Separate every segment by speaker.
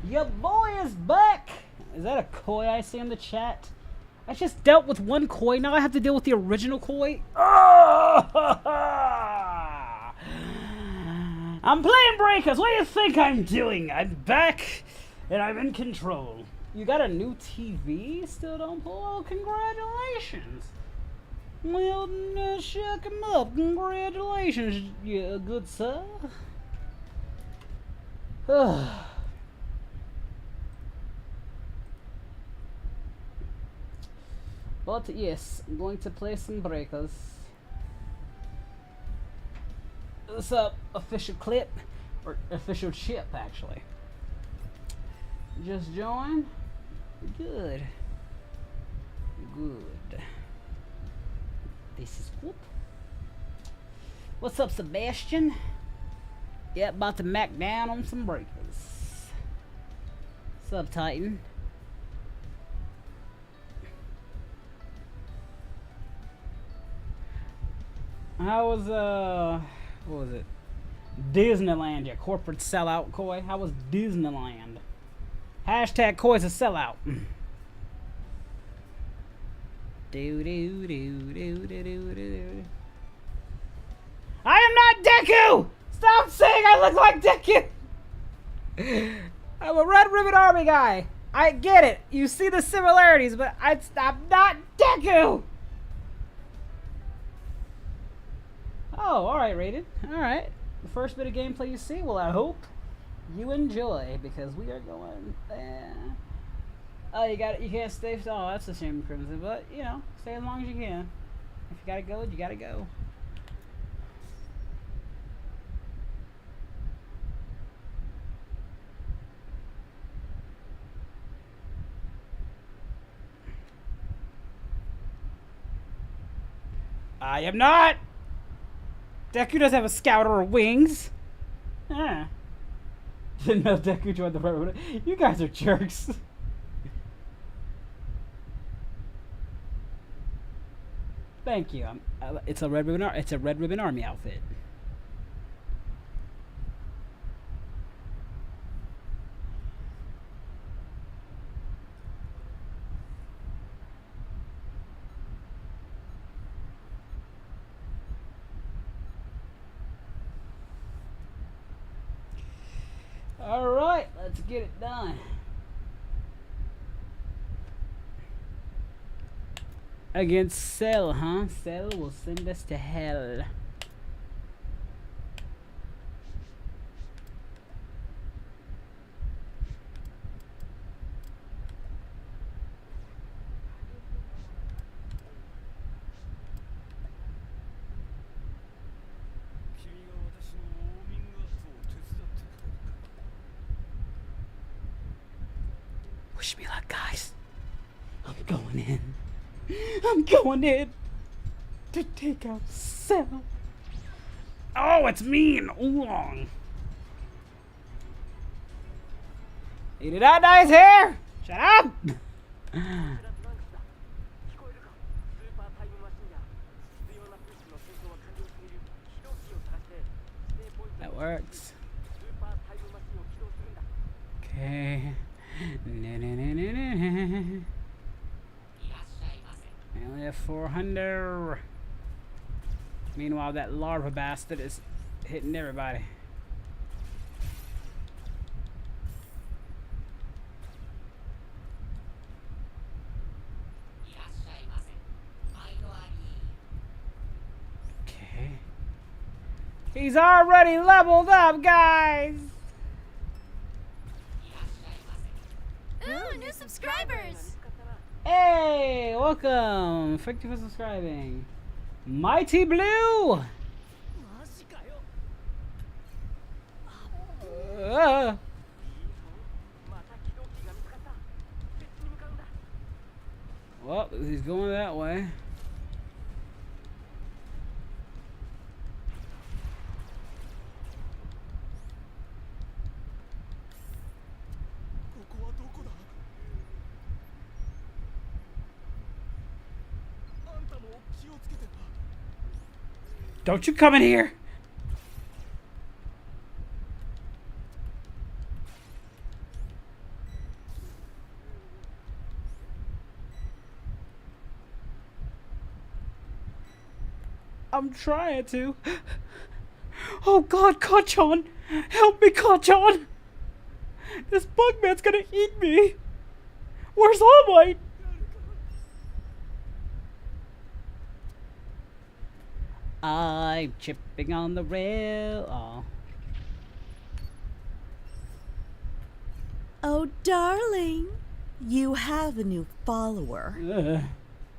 Speaker 1: Your boy is back! Is that a koi I see in the chat? I just dealt with one koi, now I have to deal with the original koi? Oh! I'm playing breakers, what do you think I'm doing? I'm back, and I'm in control. You got a new TV? Still don't pull? Oh, congratulations! Well, shuck him up. Congratulations, you good sir. But yes, I'm going to play some breakers. What's up, official clip? Or official chip, actually. Just join. Good. Good. This is good. What's up, Sebastian? Yeah, about to mac down on some breakers. What's up, Titan? How was, what was it? Disneyland, your corporate sellout, Koi. How was Disneyland? Hashtag Koi's a sellout. Do do do do do do do. I am not Deku! Stop saying I look like Deku! I'm a Red Ribbon Army guy. I get it. You see the similarities, but I'm not Deku! Oh, alright, Rated. Alright. The first bit of gameplay you see, well, I hope you enjoy, because we are going there. Oh, you can't stay. Oh, that's a shame, Crimson. But, you know, stay as long as you can. If you gotta go, you gotta go. I am not! Deku doesn't have a scout or wings. Ah. Didn't know Deku joined the road. You guys are jerks. Thank you. It's a Red Ribbon Army outfit. All right, let's get it done. Against Cell, huh? Cell will send us to hell. Wish me luck, guys. I'm going in. I'm going in to take out Cell. Oh, it's me and Oolong. Did I nice hair? Shut up! That works. Okay. I only have 400. Meanwhile, that larva bastard is hitting everybody. Okay. He's already leveled up, guys!
Speaker 2: Ooh, new subscribers!
Speaker 1: Hey, welcome! Thank you for subscribing. Mighty Blue! Well, he's going that way. Don't you come in here! I'm trying to. Oh God, Kachan! Help me, Kachan! This bugman's gonna eat me! Where's All Might? I'm chipping on the rail. Oh.
Speaker 2: Oh, darling, you have a new follower.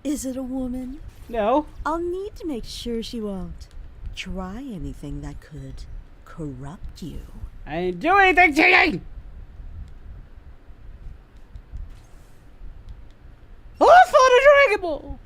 Speaker 2: Is it a woman?
Speaker 1: No.
Speaker 2: I'll need to make sure she won't try anything that could corrupt you.
Speaker 1: I didn't do anything to you! Oh, I fought a Dragon Ball!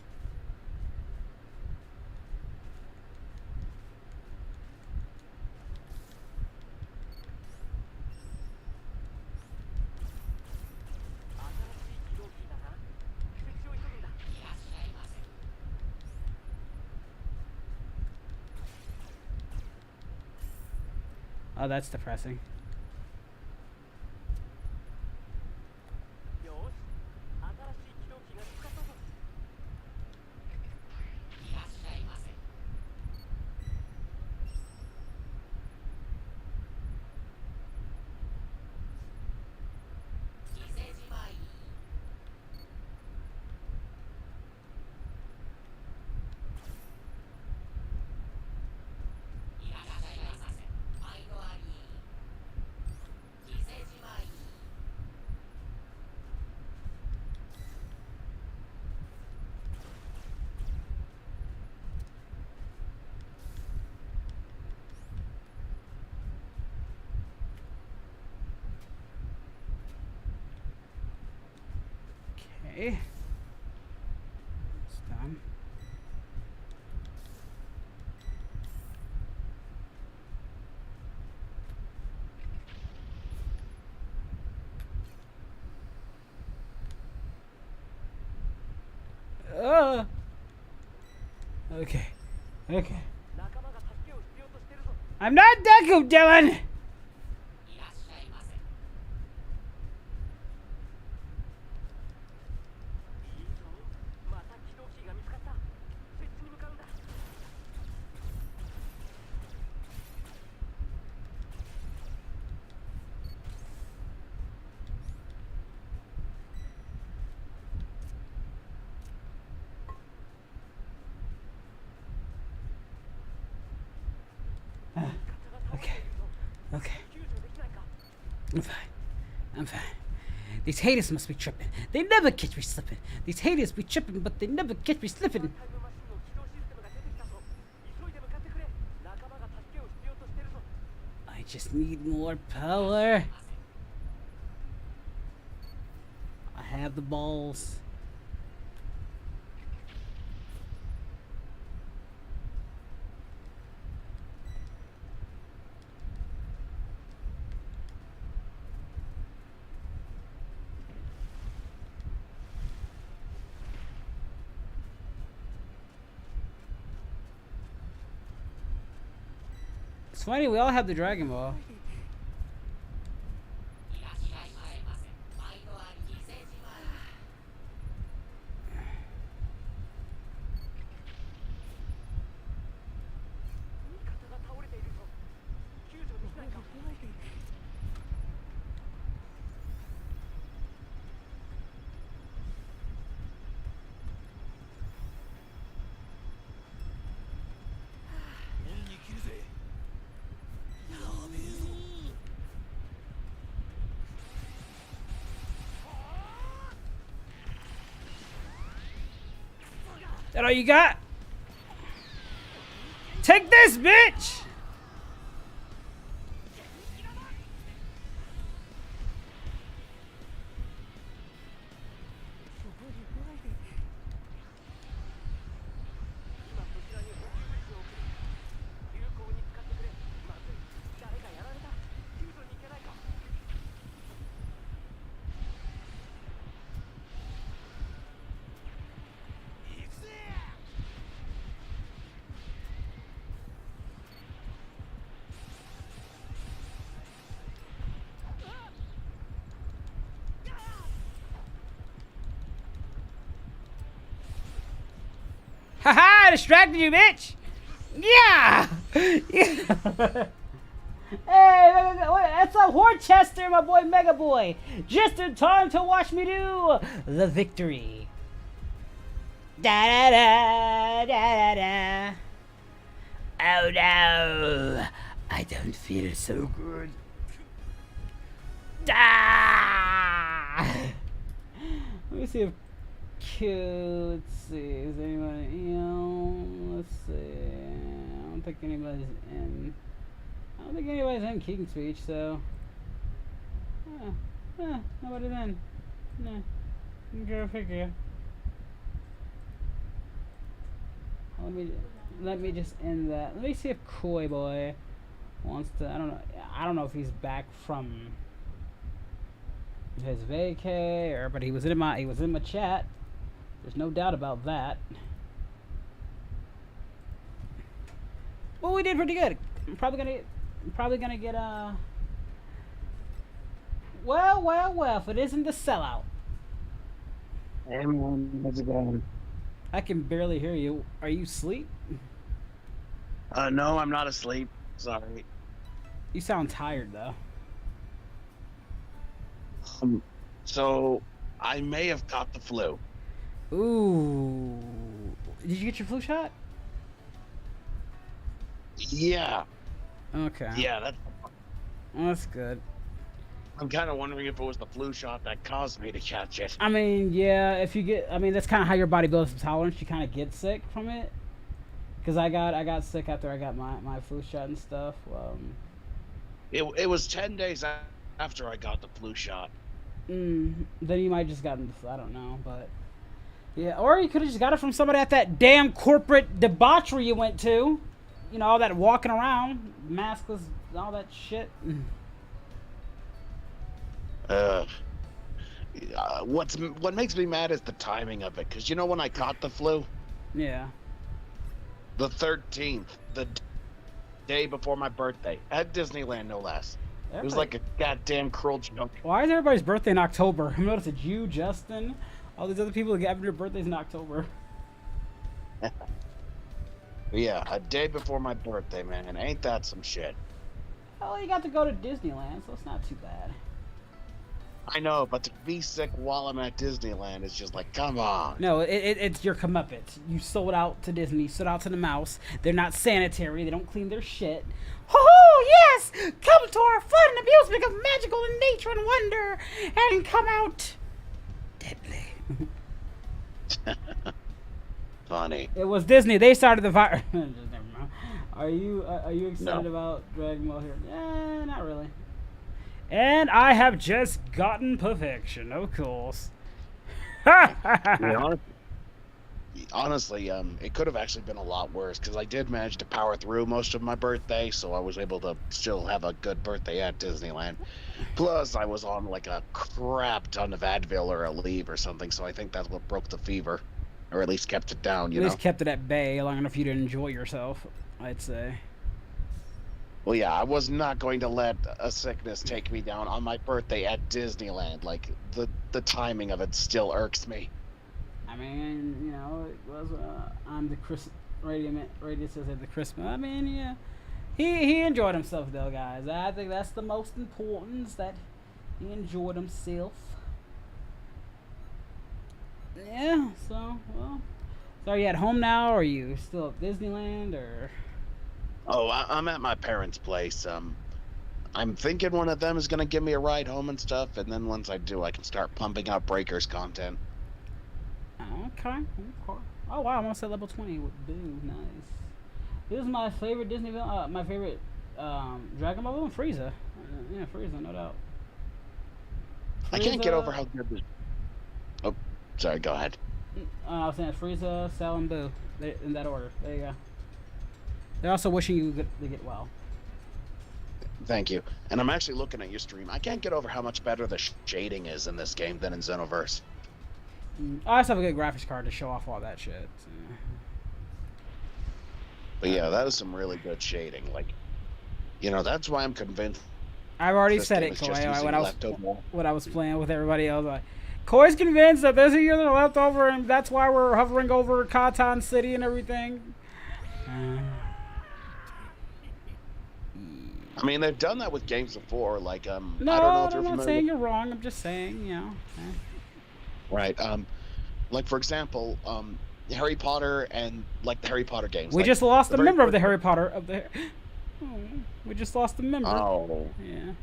Speaker 1: Oh, that's depressing. Okay. It's done. Okay. Okay. I'm not Deku, Dylan! Okay. Okay. I'm fine. I'm fine. These haters must be tripping. They never catch me slipping. These haters be tripping, but they never catch me slipping. I just need more power. I have the balls. It's funny, we all have the Dragon Ball. That all you got? Take this, bitch! Haha, distracted you, bitch! Yeah! Yeah! Hey, that's a Worcester, my boy Mega Boy. Just in time to watch me do the victory. Da da da da da da. Oh no, I don't feel so good. Ah! Let me see if let's see, is anybody let's see. I don't think anybody's in. I don't think anybody's in King Speech, so nobody's in. No. Go figure. Let me just end that. Let me see if Koi Boy wants to. I don't know if he's back from his vacay but he was in my chat. There's no doubt about that. Well, we did pretty good. I'm probably gonna get well, if it isn't the sellout.
Speaker 3: Hey man, how's it going?
Speaker 1: I can barely hear you. Are you asleep?
Speaker 3: No, I'm not asleep. Sorry.
Speaker 1: You sound tired though.
Speaker 3: So I may have caught the flu.
Speaker 1: Ooh. Did you get your flu shot?
Speaker 3: Yeah.
Speaker 1: Okay.
Speaker 3: Yeah,
Speaker 1: That's good.
Speaker 3: I'm kind of wondering if it was the flu shot that caused me to catch it.
Speaker 1: I mean, yeah, if you get, that's kind of how your body builds some tolerance. You kind of get sick from it. Cause I got sick after I got my flu shot and stuff.
Speaker 3: It was 10 days after I got the flu shot.
Speaker 1: Then you might just gotten the flu. I don't know, but yeah, or you could have just got it from somebody at that damn corporate debauchery you went to. You know, all that walking around, maskless, all that shit.
Speaker 3: What makes me mad is the timing of it. Cause you know when I caught the flu?
Speaker 1: Yeah.
Speaker 3: The 13th, the day before my birthday, at Disneyland, no less. It was like a goddamn cruel joke.
Speaker 1: Why is everybody's birthday in October? I noticed it's you, Justin, all these other people that have their birthdays in October.
Speaker 3: Yeah, a day before my birthday, man. Ain't that some shit?
Speaker 1: Well, you got to go to Disneyland, so it's not too bad.
Speaker 3: I know, but to be sick while I'm at Disneyland is just like, come on.
Speaker 1: No, it's your comeuppance. You sold out to Disney, sold out to the mouse. They're not sanitary. They don't clean their shit. Ho-ho, yes! Come to our fun and amusement of magical nature and wonder, and come out deadly.
Speaker 3: Funny.
Speaker 1: It was Disney. They started the virus. Never mind. Are you excited about Dragon Ball here? Eh, not really. And I have just gotten perfection, of course.
Speaker 3: Honestly, it could have actually been a lot worse because I did manage to power through most of my birthday, so I was able to still have a good birthday at Disneyland. Plus, I was on like a crap ton of Advil or a leave or something, so I think that's what broke the fever, or at least kept it down. You know,
Speaker 1: at least kept it at bay long enough for you to enjoy yourself, I'd say.
Speaker 3: Well, yeah, I was not going to let a sickness take me down on my birthday at Disneyland. Like, the timing of it still irks me.
Speaker 1: I mean, you know, it was on the radio says at the Christmas. I mean, yeah, he enjoyed himself though, guys. I think that's the most important, is that he enjoyed himself. Yeah. So, well, so are you at home now, or are you still at Disneyland, or?
Speaker 3: Oh, I'm at my parents' place. I'm thinking one of them is gonna give me a ride home and stuff, and then once I do, I can start pumping out Breakers content.
Speaker 1: Okay. Oh wow, I'm almost at level 20 with Boo. Nice. This is my favorite Disney villain. My favorite Dragon Ball villain, Frieza. Yeah, Frieza, no doubt.
Speaker 3: I can't get over how good this. Oh, sorry. Go ahead.
Speaker 1: I was saying Frieza, Cell, and Boo. In that order. There you go. They're also wishing you to get well.
Speaker 3: Thank you. And I'm actually looking at your stream. I can't get over how much better the shading is in this game than in Xenoverse.
Speaker 1: I also have a good graphics card to show off all that shit. So.
Speaker 3: But yeah, that is some really good shading. Like, you know, that's why I'm convinced.
Speaker 1: I've already said it, Koi. When I was playing with everybody else, like, Koi's convinced that this year they're leftover, and that's why we're hovering over Cotton City and everything.
Speaker 3: I mean, they've done that with games before. Like,
Speaker 1: No,
Speaker 3: I don't know if you're
Speaker 1: I'm not
Speaker 3: familiar.
Speaker 1: saying you're wrong. I'm just saying, you know.
Speaker 3: Right. Like for example, Harry Potter and like the Harry Potter games.
Speaker 1: We
Speaker 3: like,
Speaker 1: just lost a
Speaker 3: very
Speaker 1: member of the
Speaker 3: first-
Speaker 1: Harry Potter of the. Oh, we just lost a member.
Speaker 3: Oh.
Speaker 1: Yeah.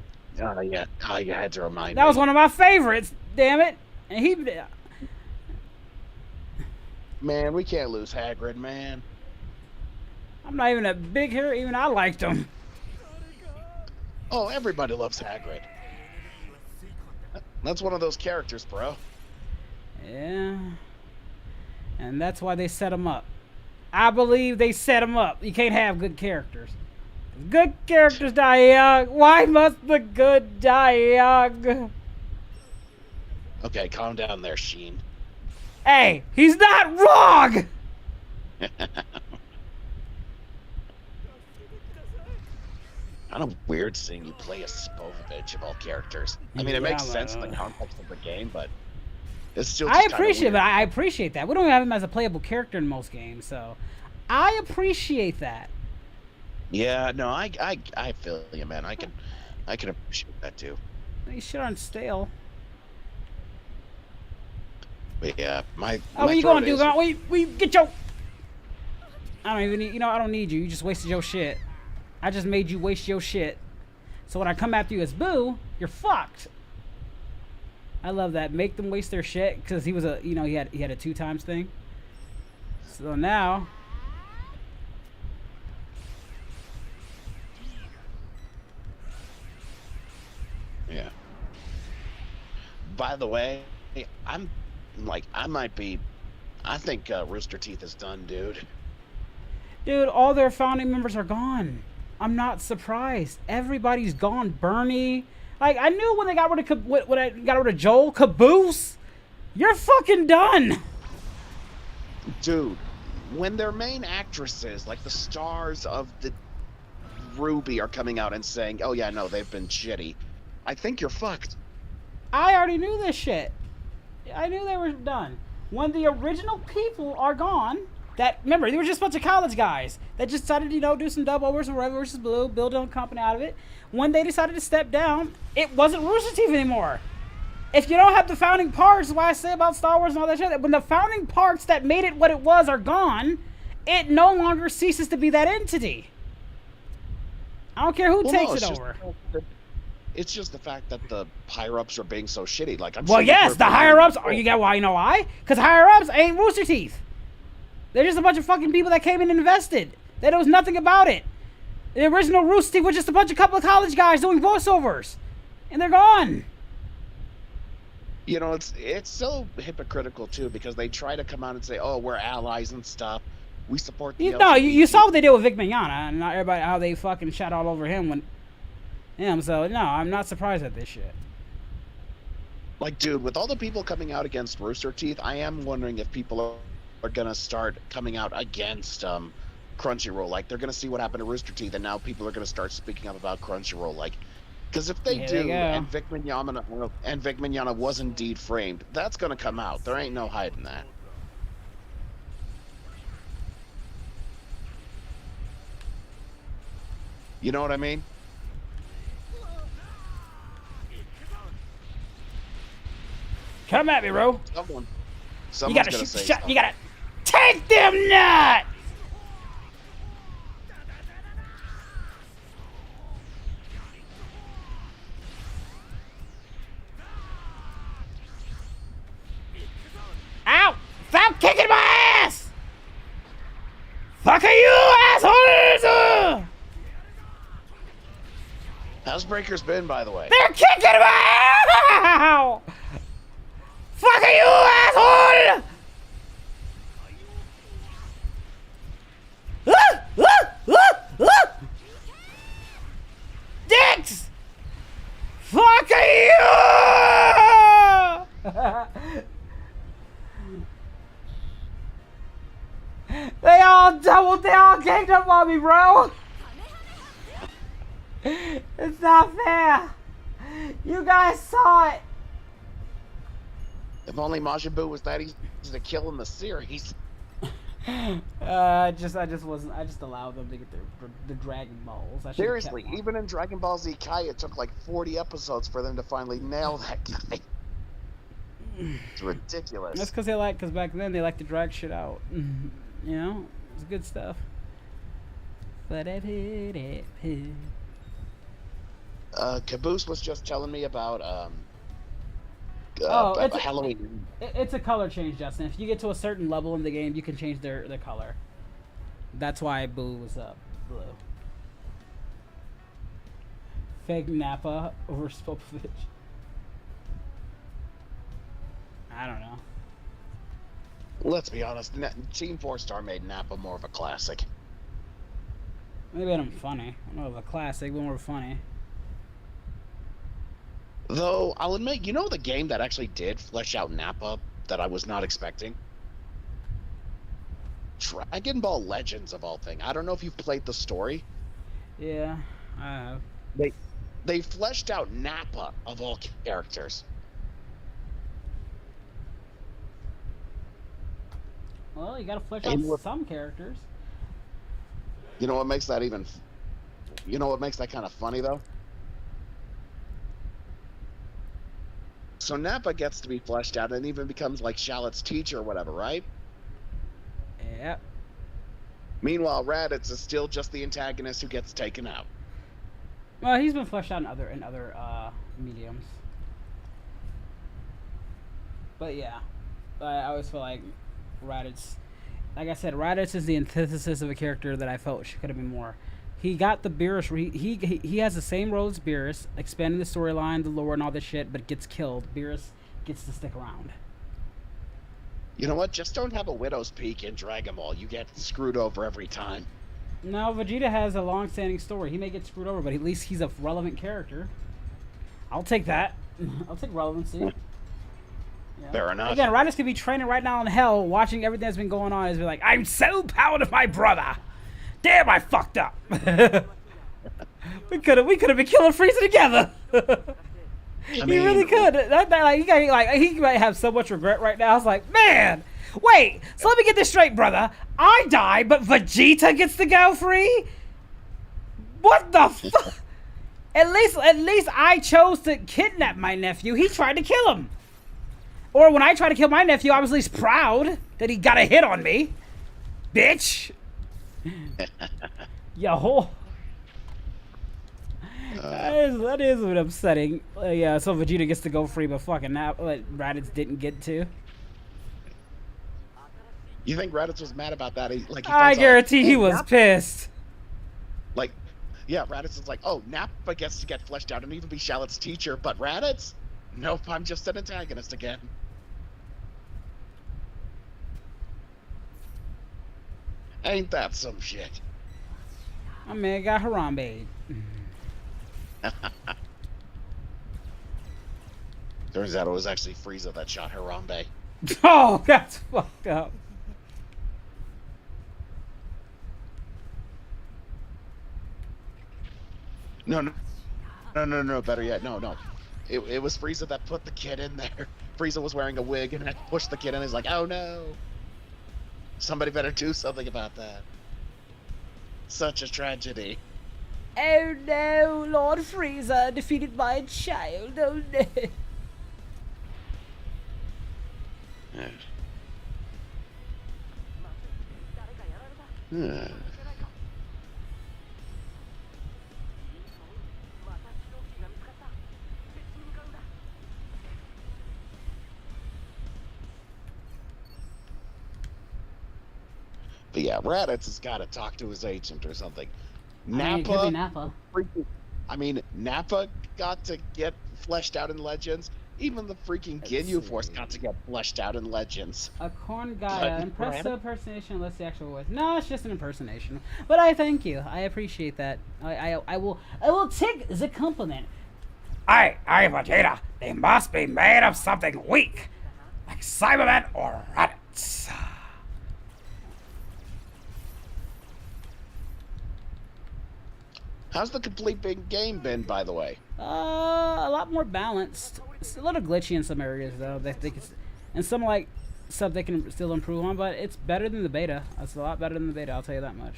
Speaker 3: Yeah. Oh, you had to remind me.
Speaker 1: That was one of my favorites. Damn it! And he.
Speaker 3: Man, we can't lose Hagrid, man.
Speaker 1: I'm not even a big hero. Even I liked him.
Speaker 3: Oh, everybody loves Hagrid. That's one of those characters, bro.
Speaker 1: Yeah. And that's why they set him up. I believe they set him up. You can't have good characters. Good characters die young. Why must the good die young?
Speaker 3: Okay, calm down there, Sheen.
Speaker 1: Hey, he's not wrong!
Speaker 3: Kind of weird seeing you play as Spovovich of all characters. I mean, it makes sense in the context of the game, but it's still.
Speaker 1: I
Speaker 3: Just
Speaker 1: appreciate it.
Speaker 3: weird.
Speaker 1: I appreciate that. We don't have him as a playable character in most games, so I appreciate that.
Speaker 3: Yeah, no, I feel you, man. I can appreciate that too.
Speaker 1: These shit aren't stale.
Speaker 3: But yeah, my.
Speaker 1: Oh, what you gonna do? We get your. I don't even need. You know, I don't need you. You just wasted your shit. I just made you waste your shit. So when I come after you as Boo, you're fucked. I love that. Make them waste their shit because he was a. You know, he had a 2 times thing. So now.
Speaker 3: Yeah. By the way, I'm like I might be. I think Rooster Teeth is done, dude.
Speaker 1: Dude, all their founding members are gone. I'm not surprised. Everybody's gone. Bernie. Like, I knew when they got rid of when I got rid of Joel, Caboose. You're fucking done.
Speaker 3: Dude, when their main actresses, like the stars of the Ruby, are coming out and saying, "Oh yeah, no, they've been shitty," I think you're fucked.
Speaker 1: I already knew this shit. I knew they were done. When the original people are gone, that remember they were just a bunch of college guys that just decided, you know, do some dub overs or Red versus Blue, build a company out of it. When they decided to step down, it wasn't Rooster Teeth anymore. If you don't have the founding parts, why I say about Star Wars and all that shit, when the founding parts that made it what it was are gone, it no longer ceases to be that entity. I don't care who takes it over.
Speaker 3: It's just the fact that the higher-ups are being so shitty. Like, I'm
Speaker 1: Well,
Speaker 3: sure
Speaker 1: yes, the higher-ups are. You got why? You know why? Because higher-ups ain't Rooster Teeth. They're just a bunch of fucking people that came in and invested. They knows nothing about it. The original Rooster Teeth was just a couple of college guys doing voiceovers, and they're gone.
Speaker 3: You know, it's so hypocritical too, because they try to come out and say, "Oh, we're allies and stuff. We support the."
Speaker 1: You saw what they did with Vic Mignogna, and not everybody how they fucking shot all over him. So no, I'm not surprised at this shit.
Speaker 3: Like, dude, with all the people coming out against Rooster Teeth, I am wondering if people are gonna start coming out against Crunchyroll. Like, they're gonna see what happened to Rooster Teeth, and now people are gonna start speaking up about Crunchyroll. Like, because if they do, and Vic Mignogna was indeed framed, that's gonna come out. There ain't no hiding that. You know what I mean?
Speaker 1: Come at me, bro.
Speaker 3: Someone's gonna say something.
Speaker 1: You gotta take them nuts. Ow! Stop kicking my ass! Fuck are you, assholes!
Speaker 3: How's Breaker's been, by the way?
Speaker 1: They're kicking my ass! Ow! Fuck are you, asshole! Dicks! Fuck are you! They all ganged up on me, bro! It's not fair! You guys saw it!
Speaker 3: If only Majin Buu was that easy to kill in the series.
Speaker 1: I just wasn't. I just allowed them to get the Dragon Balls. I should've kept
Speaker 3: Seriously,
Speaker 1: one.
Speaker 3: even in Dragon Ball Z Kai, it took like 40 episodes for them to finally nail that guy. It's ridiculous.
Speaker 1: That's because back then they liked to drag shit out. You know, it's good stuff.
Speaker 3: Caboose was just telling me about
Speaker 1: it's
Speaker 3: Halloween.
Speaker 1: It's a color change, Justin. If you get to a certain level in the game, you can change their color. That's why Boo was blue. Fake Nappa over Spopovich. I don't know.
Speaker 3: Let's be honest, Team 4-Star made Nappa more of a classic.
Speaker 1: They made him funny. More of a classic, but more funny.
Speaker 3: Though, I'll admit, you know the game that actually did flesh out Nappa that I was not expecting? Dragon Ball Legends, of all things. I don't know if you've played the story.
Speaker 1: Yeah, I have.
Speaker 3: They fleshed out Nappa, of all characters.
Speaker 1: Well, you gotta flesh out some characters.
Speaker 3: You know what makes that You know what makes that kind of funny, though? So Nappa gets to be fleshed out and even becomes like Shallot's teacher or whatever, right?
Speaker 1: Yeah.
Speaker 3: Meanwhile, Raditz is still just the antagonist who gets taken out.
Speaker 1: Well, he's been fleshed out in other mediums. But yeah, I always feel like Raditz, like I said, Raditz is the antithesis of a character that I felt could have been more. He got the Beerus. He has the same role as Beerus, expanding the storyline, the lore, and all this shit, but gets killed. Beerus gets to stick around.
Speaker 3: You know what? Just don't have a Widow's Peak in Dragon Ball. You get screwed over every time.
Speaker 1: No, Vegeta has a long-standing story. He may get screwed over, but at least he's a relevant character. I'll take that. I'll take relevancy. Yeah.
Speaker 3: Fair enough.
Speaker 1: Again, Raditz could be training right now in hell, watching everything that's been going on. He's be like, I'm so proud of my brother. Damn, I fucked up. we could have been killing Frieza together. He really could. He might have so much regret right now. I was like, man, wait. So let me get this straight, brother. I die, but Vegeta gets to go free. What the fuck? At least I chose to kidnap my nephew. He tried to kill him. Or when I tried to kill my nephew, I was at least proud that he got a hit on me. Bitch. Yo. That is what upsetting. Yeah, so Vegeta gets to go free, but fucking now Raditz didn't get to.
Speaker 3: You think Raditz was mad about that?
Speaker 1: I guarantee he was pissed.
Speaker 3: Like, yeah, Raditz is like, oh, Nappa gets to get fleshed out and even be Shallot's teacher, but Raditz? Nope, I'm just an antagonist again. Ain't that some shit?
Speaker 1: My man got Harambe.
Speaker 3: Turns out it was actually Frieza that shot Harambe.
Speaker 1: Oh, that's fucked up.
Speaker 3: No, better yet, no. It was Frieza that put the kid in there. Frieza was wearing a wig and had pushed the kid in. He's like, oh no. Somebody better do something about that. Such a tragedy.
Speaker 1: Oh no, Lord Frieza defeated by a child. Oh no.
Speaker 3: But yeah, Raditz has got to talk to his agent or something. Nappa. I mean, Nappa got to get fleshed out in Legends. Even the freaking Ginyu Force got to get fleshed out in Legends.
Speaker 1: A corn guy, impressive impersonation unless the actual voice. No, it's just an impersonation. But I thank you. I appreciate that. I will take the compliment. I Vegeta. They must be made of something weak, like Cyberman or Raditz.
Speaker 3: How's the complete big game been, by the way?
Speaker 1: A lot more balanced. It's a little glitchy in some areas, though. They think it's, and some like stuff they can still improve on, but it's better than the beta. It's a lot better than the beta, I'll tell you that much.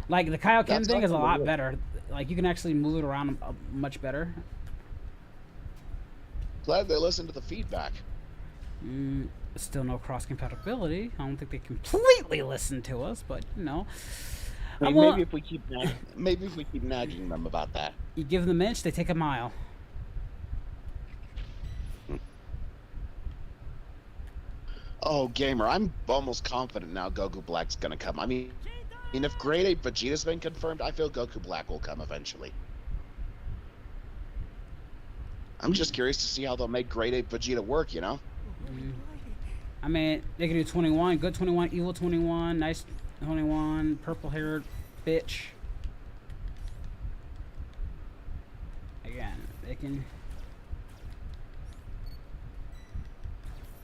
Speaker 1: Like, the Kaioken thing is a lot better. Like, you can actually move it around much better.
Speaker 3: Glad they listened to the feedback.
Speaker 1: Still no cross-compatibility. I don't think they completely listen to us, but, you know.
Speaker 3: Maybe if we keep nagging them about that.
Speaker 1: You give them an inch, they take a mile.
Speaker 3: Oh, gamer, I'm almost confident now Goku Black's gonna come. I mean, if Grade 8 Vegeta's been confirmed, I feel Goku Black will come eventually. I'm just curious to see how they'll make Grade 8 Vegeta work, you know?
Speaker 1: I mean, they can do 21, good 21, evil 21, nice 21, purple-haired bitch. Again, they can...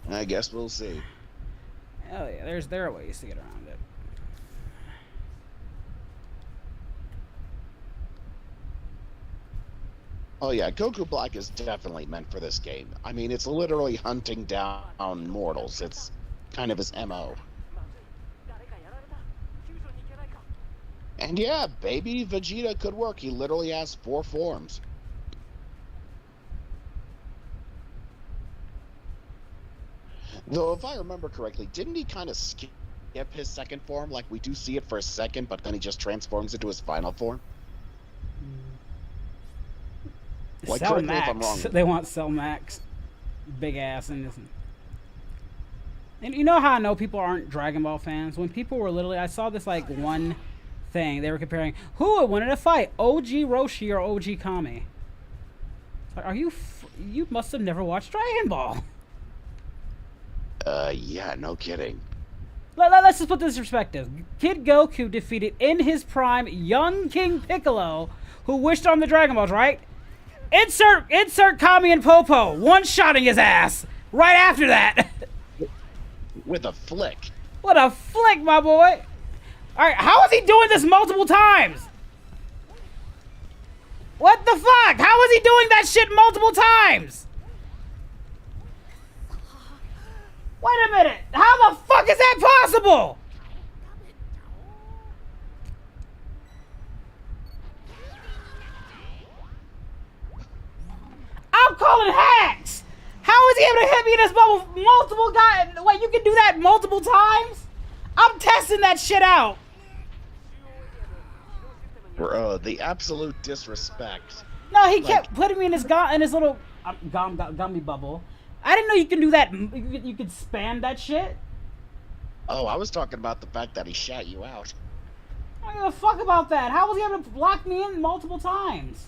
Speaker 3: I guess we'll see.
Speaker 1: Hell yeah, there are ways to get around it.
Speaker 3: Oh yeah, Goku Black is definitely meant for this game. I mean, it's literally hunting down mortals. It's kind of his MO. And yeah, baby Vegeta could work. He literally has 4 forms. Though, if I remember correctly, didn't he kind of skip his second form? Like, we do see it for a second, but then he just transforms into his final form? Like,
Speaker 1: Cell
Speaker 3: correct me if I'm
Speaker 1: Max.
Speaker 3: wrong.
Speaker 1: They want Cell Max. Big ass in this. And you know how I know people aren't Dragon Ball fans? When people were literally... I saw this, like, one thing. They were comparing who would win in a fight, OG Roshi or OG Kami. Like, are you... you must have never watched Dragon Ball.
Speaker 3: Yeah, no kidding.
Speaker 1: Let's just put this in perspective. Kid Goku defeated in his prime young King Piccolo, who wished on the Dragon Balls, right? Insert Kami and Popo one-shotting his ass right after that.
Speaker 3: With a flick.
Speaker 1: What a flick, my boy. All right, how is he doing this multiple times? What the fuck? How is he doing that shit multiple times? Wait a minute! How the fuck is that possible? I'm calling hacks! How is he able to hit me in this bubble multiple guys? Wait, you can do that multiple times? I'm testing that shit out.
Speaker 3: Bro, the absolute disrespect.
Speaker 1: No, he kept putting me in his little gummy bubble. I didn't know you can do that. You could spam that shit.
Speaker 3: Oh, I was talking about the fact that he shat you out.
Speaker 1: I don't give a fuck about that. How was he able to block me in multiple times?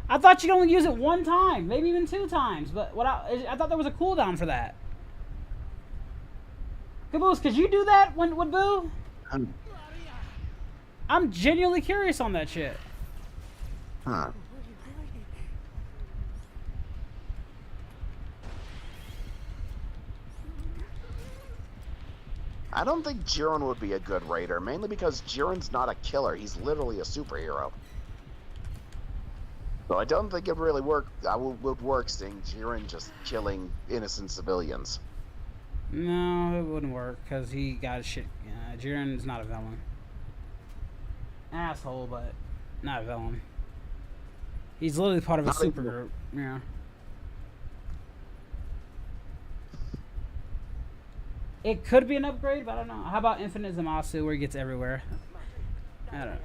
Speaker 1: I thought you could only use it one time, maybe even 2 times. But I thought there was a cooldown for that. Caboose, could you do that with Boo? I'm genuinely curious on that shit.
Speaker 3: Huh. I don't think Jiren would be a good raider, mainly because Jiren's not a killer. He's literally a superhero. So I don't think it really would work seeing Jiren just killing innocent civilians.
Speaker 1: No, it wouldn't work because he got shit. Jiren's not a villain. Asshole, but not a villain. He's literally part of a supergroup. Yeah. It could be an upgrade, but I don't know. How about Infinite Zamasu where he gets everywhere? I don't know.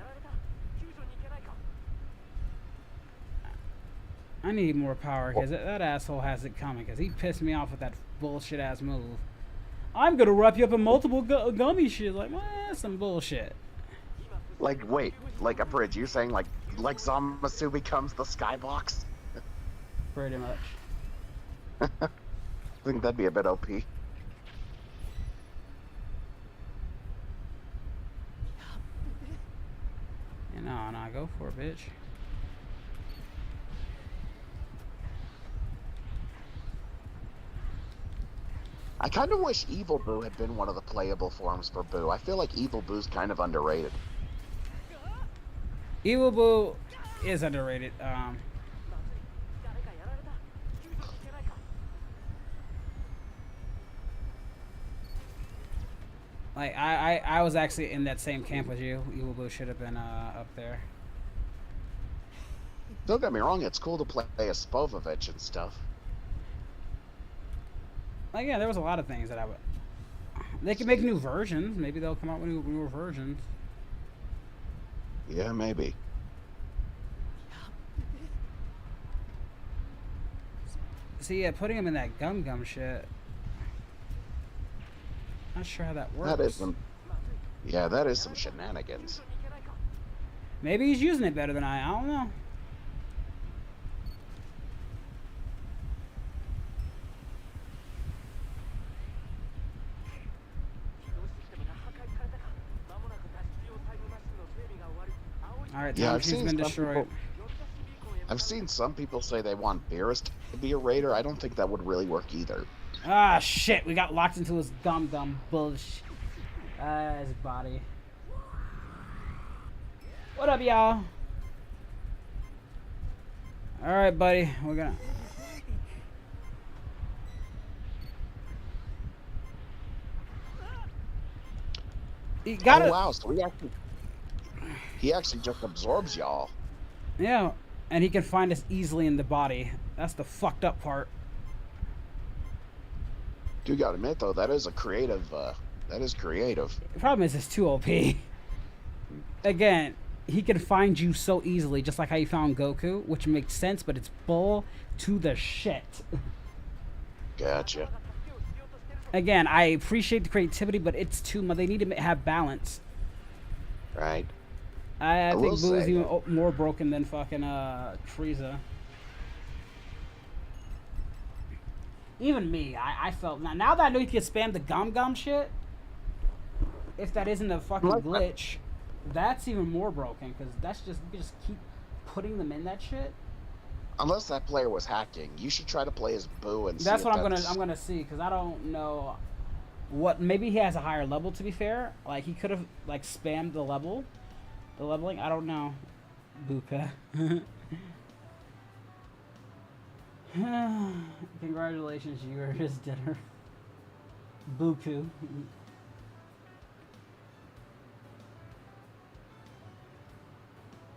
Speaker 1: I need more power because that asshole has it coming because he pissed me off with that bullshit ass move. I'm gonna wrap you up in multiple gummy shit. Like, man, that's some bullshit.
Speaker 3: Like, wait, like Abridged, you're saying like Zamasu becomes the skybox?
Speaker 1: Pretty much.
Speaker 3: I think that'd be a bit OP.
Speaker 1: No, go for it, bitch.
Speaker 3: I kind of wish Evil Boo had been one of the playable forms for Boo. I feel like Evil Boo's kind of underrated.
Speaker 1: Evil Boo is underrated. Like I was actually in that same camp with you. Evil Boo should have been up there.
Speaker 3: Don't get me wrong, it's cool to play as Spovovich and stuff.
Speaker 1: Like yeah, there was a lot of things that I would. They could make new versions. Maybe they'll come out with newer versions.
Speaker 3: Yeah, maybe.
Speaker 1: See, yeah, putting him in that gum shit. Not sure how that works.
Speaker 3: That is some. Yeah, that is some shenanigans.
Speaker 1: Maybe he's using it better than I don't know. Alright,
Speaker 3: Yeah,
Speaker 1: I've been destroyed.
Speaker 3: I've seen some people say they want Beerus to be a raider. I don't think that would really work either.
Speaker 1: Ah, shit. We got locked into his gum bullshit. His body. What up, y'all? Alright, buddy. We're gonna... He got it.
Speaker 3: Wow, so he actually just absorbs y'all.
Speaker 1: Yeah, and he can find us easily in the body. That's the fucked up part.
Speaker 3: You gotta admit though, that is a creative. That is creative.
Speaker 1: The problem is it's too OP. Again, he can find you so easily, just like how you found Goku, which makes sense, but it's bull to the shit.
Speaker 3: Gotcha.
Speaker 1: Again, I appreciate the creativity, but it's too much. They need to have balance.
Speaker 3: Right.
Speaker 1: I think Boo is
Speaker 3: say,
Speaker 1: even more broken than fucking Frieza. Even me, I felt now that I know you can spam the gum shit. If that isn't a fucking glitch, that's even more broken because that's just you can just keep putting them in that shit.
Speaker 3: Unless that player was hacking, you should try to play as Boo and.
Speaker 1: That's
Speaker 3: see
Speaker 1: what
Speaker 3: if
Speaker 1: I'm gonna see because I don't know what. Maybe he has a higher level. To be fair, like he could have like spammed the leveling. I don't know. Buka. Congratulations, you were his dinner. Buku.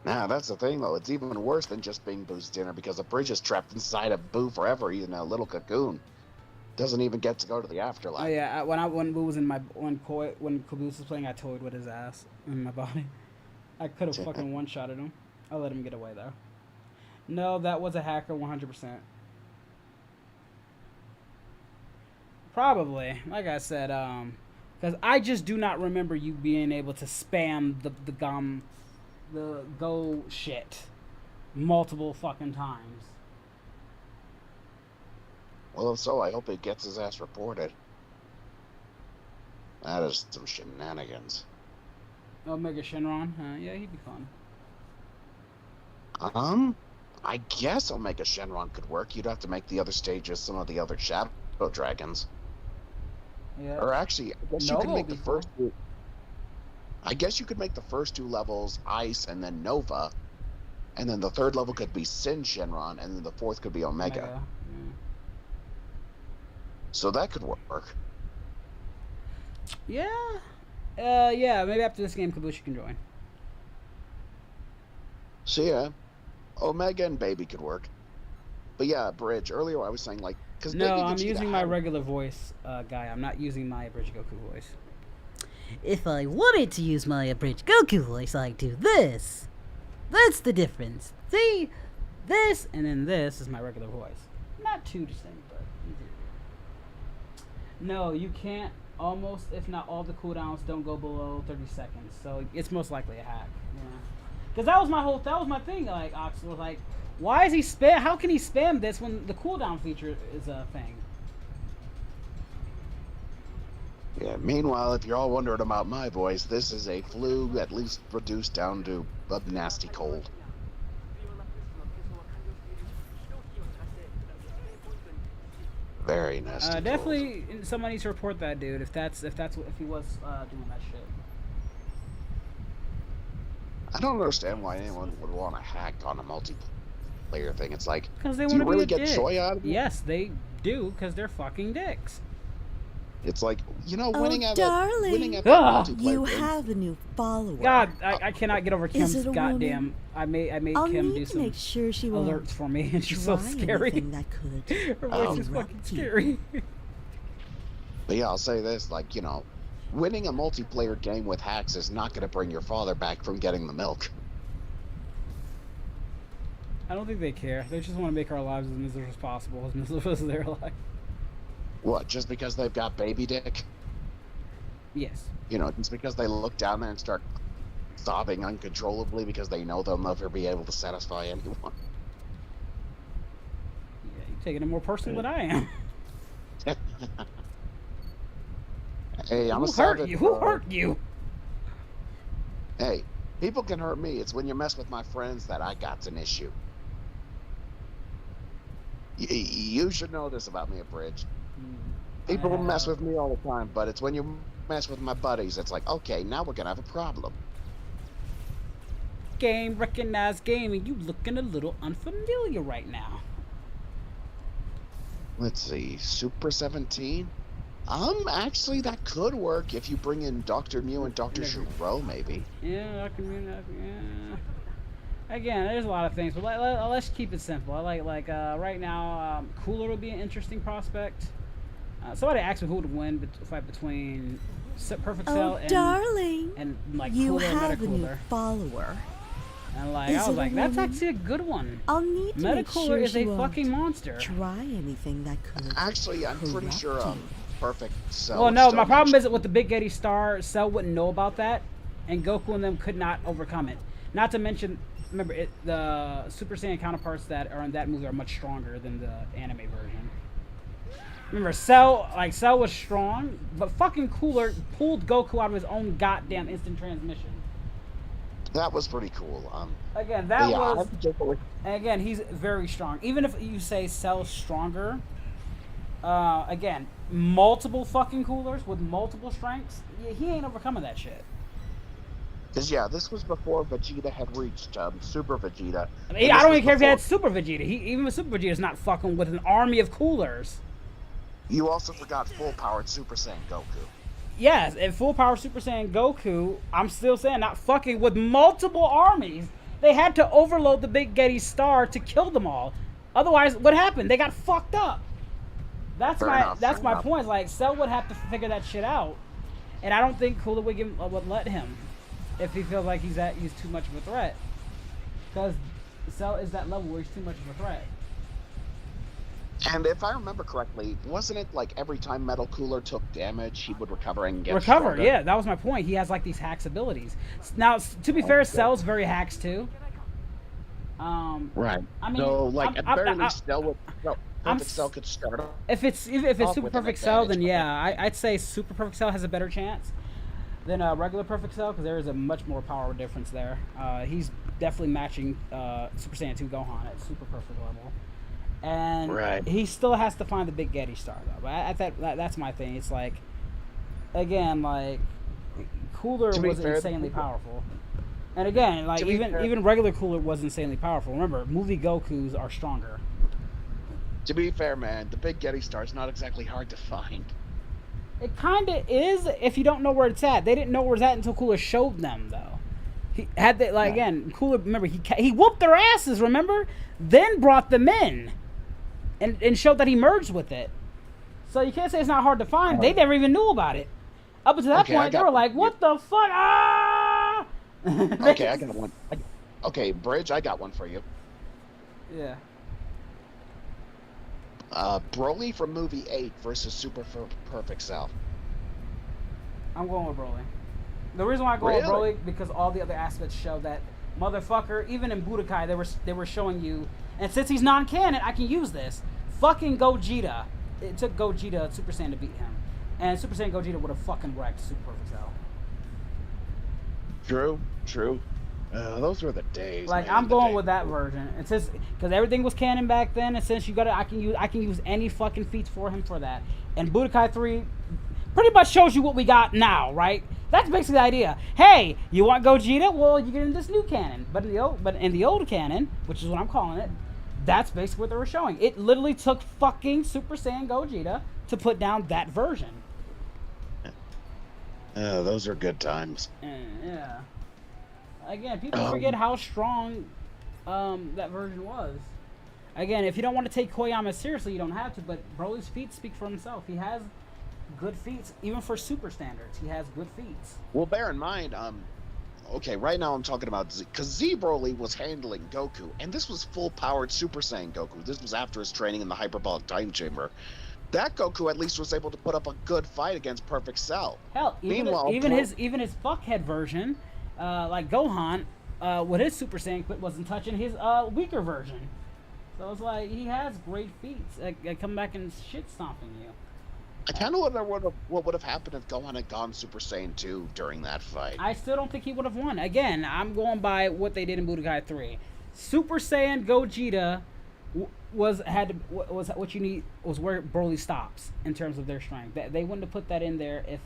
Speaker 3: Nah, that's the thing though. It's even worse than just being Boo's dinner because Abridged is trapped inside of Boo forever. He's in a little cocoon. Doesn't even get to go to the afterlife.
Speaker 1: Oh yeah, when Boo was in my when Caboose was playing, I toyed with his ass in my body. I could have fucking one-shotted him. I let him get away though. No, that was a hacker, 100%. Probably, like I said, because I just do not remember you being able to spam the go shit multiple fucking times.
Speaker 3: Well, if so, I hope he gets his ass reported. That is some shenanigans.
Speaker 1: Omega Shenron, yeah, he'd be fun.
Speaker 3: I guess Omega Shenron could work. You'd have to make the other stages some of the other Shadow Dragons.
Speaker 1: Yeah.
Speaker 3: Or actually, I guess you could make the first
Speaker 1: cool.
Speaker 3: two. I guess you could make the first two levels Ice and then Nova, and then the third level could be Sin Shenron, and then the fourth could be Omega.
Speaker 1: Yeah.
Speaker 3: So that could work.
Speaker 1: Yeah. Yeah, maybe after this game, Kabushi can join.
Speaker 3: So yeah, Omega and Baby could work. But yeah, Bridge. Earlier I was saying like, because
Speaker 1: no, I'm using my regular voice, guy. I'm not using my Abridgedgoku voice.
Speaker 2: If I wanted to use my Abridgedgoku voice, I'd do this. That's the difference.
Speaker 1: See? This, and then this is my regular voice. Not too distinct, but easy. No, you can't. Almost, if not all the cooldowns don't go below 30 seconds. So it's most likely a hack. Yeah. Because that was my thing, like, Ox was like, why is he how can he spam this when the cooldown feature is a thing?
Speaker 3: Yeah, meanwhile, if you're all wondering about my voice, this is a flu at least reduced down to a nasty cold. Very nasty cold.
Speaker 1: Definitely somebody needs to report that dude if he was doing that shit.
Speaker 3: I don't understand why anyone would want to hack on a multiplayer thing. It's like,
Speaker 1: Because they
Speaker 3: do you
Speaker 1: want to
Speaker 3: really
Speaker 1: be a
Speaker 3: get
Speaker 1: dick.
Speaker 3: joy out of it?
Speaker 1: Yes, they do, because they're fucking dicks.
Speaker 3: It's like,
Speaker 4: Oh,
Speaker 3: winning at
Speaker 4: darling.
Speaker 3: winning at
Speaker 1: Ah!
Speaker 3: multiplayer
Speaker 4: You
Speaker 3: game.
Speaker 4: have a new follower.
Speaker 1: God, I cannot get over Kim's
Speaker 4: it a
Speaker 1: goddamn. I made
Speaker 4: I'll
Speaker 1: Kim
Speaker 4: need
Speaker 1: do
Speaker 4: to
Speaker 1: some
Speaker 4: make sure she won't
Speaker 1: alerts for me, and she's so
Speaker 4: try
Speaker 1: scary.
Speaker 4: anything that could
Speaker 1: Her voice is
Speaker 4: corrupt
Speaker 1: fucking
Speaker 4: you.
Speaker 1: scary.
Speaker 3: But yeah, I'll say this, like, winning a multiplayer game with hacks is not going to bring your father back from getting the milk.
Speaker 1: I don't think they care. They just want to make our lives as miserable as possible, as miserable as their life.
Speaker 3: What, just because they've got baby dick?
Speaker 1: Yes.
Speaker 3: Just because they look down there and start sobbing uncontrollably because they know they'll never be able to satisfy anyone.
Speaker 1: Yeah, you're taking it more personal than I am.
Speaker 3: Hey, I'm
Speaker 1: Who
Speaker 3: a
Speaker 1: hurt
Speaker 3: savage.
Speaker 1: you? Who hurt you?
Speaker 3: Hey, people can hurt me. It's when you mess with my friends that I got's an issue. You should know this about me, Abridged. People mess with me all the time, but it's when you mess with my buddies, it's like, okay, now we're gonna have a problem.
Speaker 1: Game, recognized game, and you looking a little unfamiliar right now.
Speaker 3: Let's see, Super 17? Actually, that could work if you bring in Dr. Mew and Dr. Shiro, maybe.
Speaker 1: Yeah, I can mean that. Yeah. Again, there's a lot of things, but let's keep it simple. I like right now, Cooler would be an interesting prospect. Somebody asked me who would win fight between Perfect Cell
Speaker 4: Oh, darling.
Speaker 1: and like
Speaker 4: You
Speaker 1: Cooler and
Speaker 4: have a new
Speaker 1: Metacooler.
Speaker 4: follower.
Speaker 1: And like
Speaker 4: Is
Speaker 1: I was
Speaker 4: it a
Speaker 1: like, that's
Speaker 4: woman?
Speaker 1: actually a good one.
Speaker 4: I'll need to make
Speaker 1: Metacooler
Speaker 4: sure
Speaker 1: is
Speaker 4: she
Speaker 1: a
Speaker 4: won't
Speaker 1: fucking monster.
Speaker 4: try anything that could
Speaker 3: Actually, I'm pretty
Speaker 4: corrupt
Speaker 3: sure
Speaker 4: you.
Speaker 3: Perfect Cell.
Speaker 1: Well,
Speaker 3: is
Speaker 1: no,
Speaker 3: still
Speaker 1: my problem
Speaker 3: mentioned.
Speaker 1: is with the Big Getty Star, Cell wouldn't know about that, and Goku and them could not overcome it. Not to mention, remember, the Super Saiyan counterparts that are in that movie are much stronger than the anime version. Remember, Cell was strong, but fucking Cooler pulled Goku out of his own goddamn instant transmission.
Speaker 3: That was pretty cool.
Speaker 1: Again,
Speaker 3: But
Speaker 1: that
Speaker 3: yeah, I
Speaker 1: was...
Speaker 3: have to take away-
Speaker 1: And again, he's very strong. Even if you say Cell's stronger, again, multiple fucking Coolers with multiple strengths, yeah, he ain't overcoming that shit.
Speaker 3: Cause yeah, this was before Vegeta had reached Super Vegeta.
Speaker 1: I mean, I don't even care if he had Super Vegeta. Even with Super Vegeta's not fucking with an army of Coolers.
Speaker 3: You also forgot full-powered Super Saiyan Goku.
Speaker 1: Yes, in full power Super Saiyan Goku, I'm still saying not fucking with multiple armies. They had to overload the Big Getty Star to kill them all. Otherwise, what happened? They got fucked up. That's
Speaker 3: Fair
Speaker 1: my
Speaker 3: enough.
Speaker 1: point. Like, Cell would have to figure that shit out, and I don't think Cooler would let him if he feels like he's too much of a threat. Because Cell is that level where he's too much of a threat.
Speaker 3: And if I remember correctly, wasn't it like every time Metal Cooler took damage, he would recover and get
Speaker 1: Recover,
Speaker 3: stronger?
Speaker 1: yeah, that was my point. He has like these hacks abilities. Now, to be fair, Cell's very hacks too.
Speaker 3: Right.
Speaker 1: I mean,
Speaker 3: so like at very
Speaker 1: I'm-
Speaker 3: least, Cell would. No,
Speaker 1: I'm
Speaker 3: Perfect Cell could start off.
Speaker 1: If it's
Speaker 3: off
Speaker 1: Super
Speaker 3: with an
Speaker 1: Perfect Cell, then
Speaker 3: advantage,
Speaker 1: yeah, I'd say Super Perfect Cell has a better chance than regular Perfect Cell because there is a much more power difference there. He's definitely matching Super Saiyan 2 Gohan at Super Perfect level, and
Speaker 3: Right.
Speaker 1: he still has to find the Big Getty Star though. But that's my thing. It's like, again, like Cooler
Speaker 3: To be
Speaker 1: was
Speaker 3: fair,
Speaker 1: insanely powerful. And again, like
Speaker 3: To be fair-
Speaker 1: even regular Cooler was insanely powerful. Remember, movie Gokus are stronger.
Speaker 3: To be fair, man, the Big Getty Star's not exactly hard to find.
Speaker 1: It kind of is if you don't know where it's at. They didn't know where it's at until Cooler showed them, though. He had they like again, Cooler. Remember, he whooped their asses. Remember, then brought them in, and showed that he merged with it. So you can't say it's not hard to find. They never even knew about it. Up until that
Speaker 3: Okay, I
Speaker 1: point, they
Speaker 3: got
Speaker 1: were
Speaker 3: one.
Speaker 1: like, "What the fuck?" Ah!
Speaker 3: Okay, I got one. Okay, Bridge, I got one for you.
Speaker 1: Yeah.
Speaker 3: Broly from movie 8 versus Perfect Cell.
Speaker 1: I'm going with Broly. The reason why I go with
Speaker 3: Really?
Speaker 1: Broly because all the other aspects show that motherfucker. Even in Budokai, they were showing you, and since he's non-canon, I can use this. Fucking Gogeta. It took Gogeta Super Saiyan to beat him, and Super Saiyan Gogeta would have fucking wrecked Super Perfect Cell.
Speaker 3: True. Those were the days.
Speaker 1: Like
Speaker 3: man,
Speaker 1: I'm
Speaker 3: the
Speaker 1: going
Speaker 3: days.
Speaker 1: with that version. And since because everything was canon back then, and since I can use any fucking feats for him for that. And Budokai 3 pretty much shows you what we got now, right? That's basically the idea. Hey, you want Gogeta? Well, you get in this new canon. But in the old canon, which is what I'm calling it, that's basically what they were showing. It literally took fucking Super Saiyan Gogeta to put down that version.
Speaker 3: Those are good times.
Speaker 1: And, yeah. Again, people
Speaker 3: Um,
Speaker 1: forget how strong that version was. Again, if you don't want to take Koyama seriously, you don't have to. But Broly's feats speak for himself. He has good feats, even for super standards. He has good feats.
Speaker 3: Well, bear in mind, okay, right now I'm talking about Z, because Z Broly was handling Goku, and this was full-powered Super Saiyan Goku. This was after his training in the Hyperbolic Time Chamber. That Goku at least was able to put up a good fight against Perfect Cell.
Speaker 1: Hell,
Speaker 3: Meanwhile,
Speaker 1: even his fuckhead version, like Gohan, with his Super Saiyan quit wasn't touching his weaker version. So it's like he has great feats that come back and shit stomping you.
Speaker 3: I kind of wonder what would have happened if Gohan had gone Super Saiyan 2 during that fight.
Speaker 1: I still don't think he would have won. Again, I'm going by what they did in Budokai 3. Super Saiyan Gogeta was what you need, was where Broly stops in terms of their strength. They wouldn't have put that in there if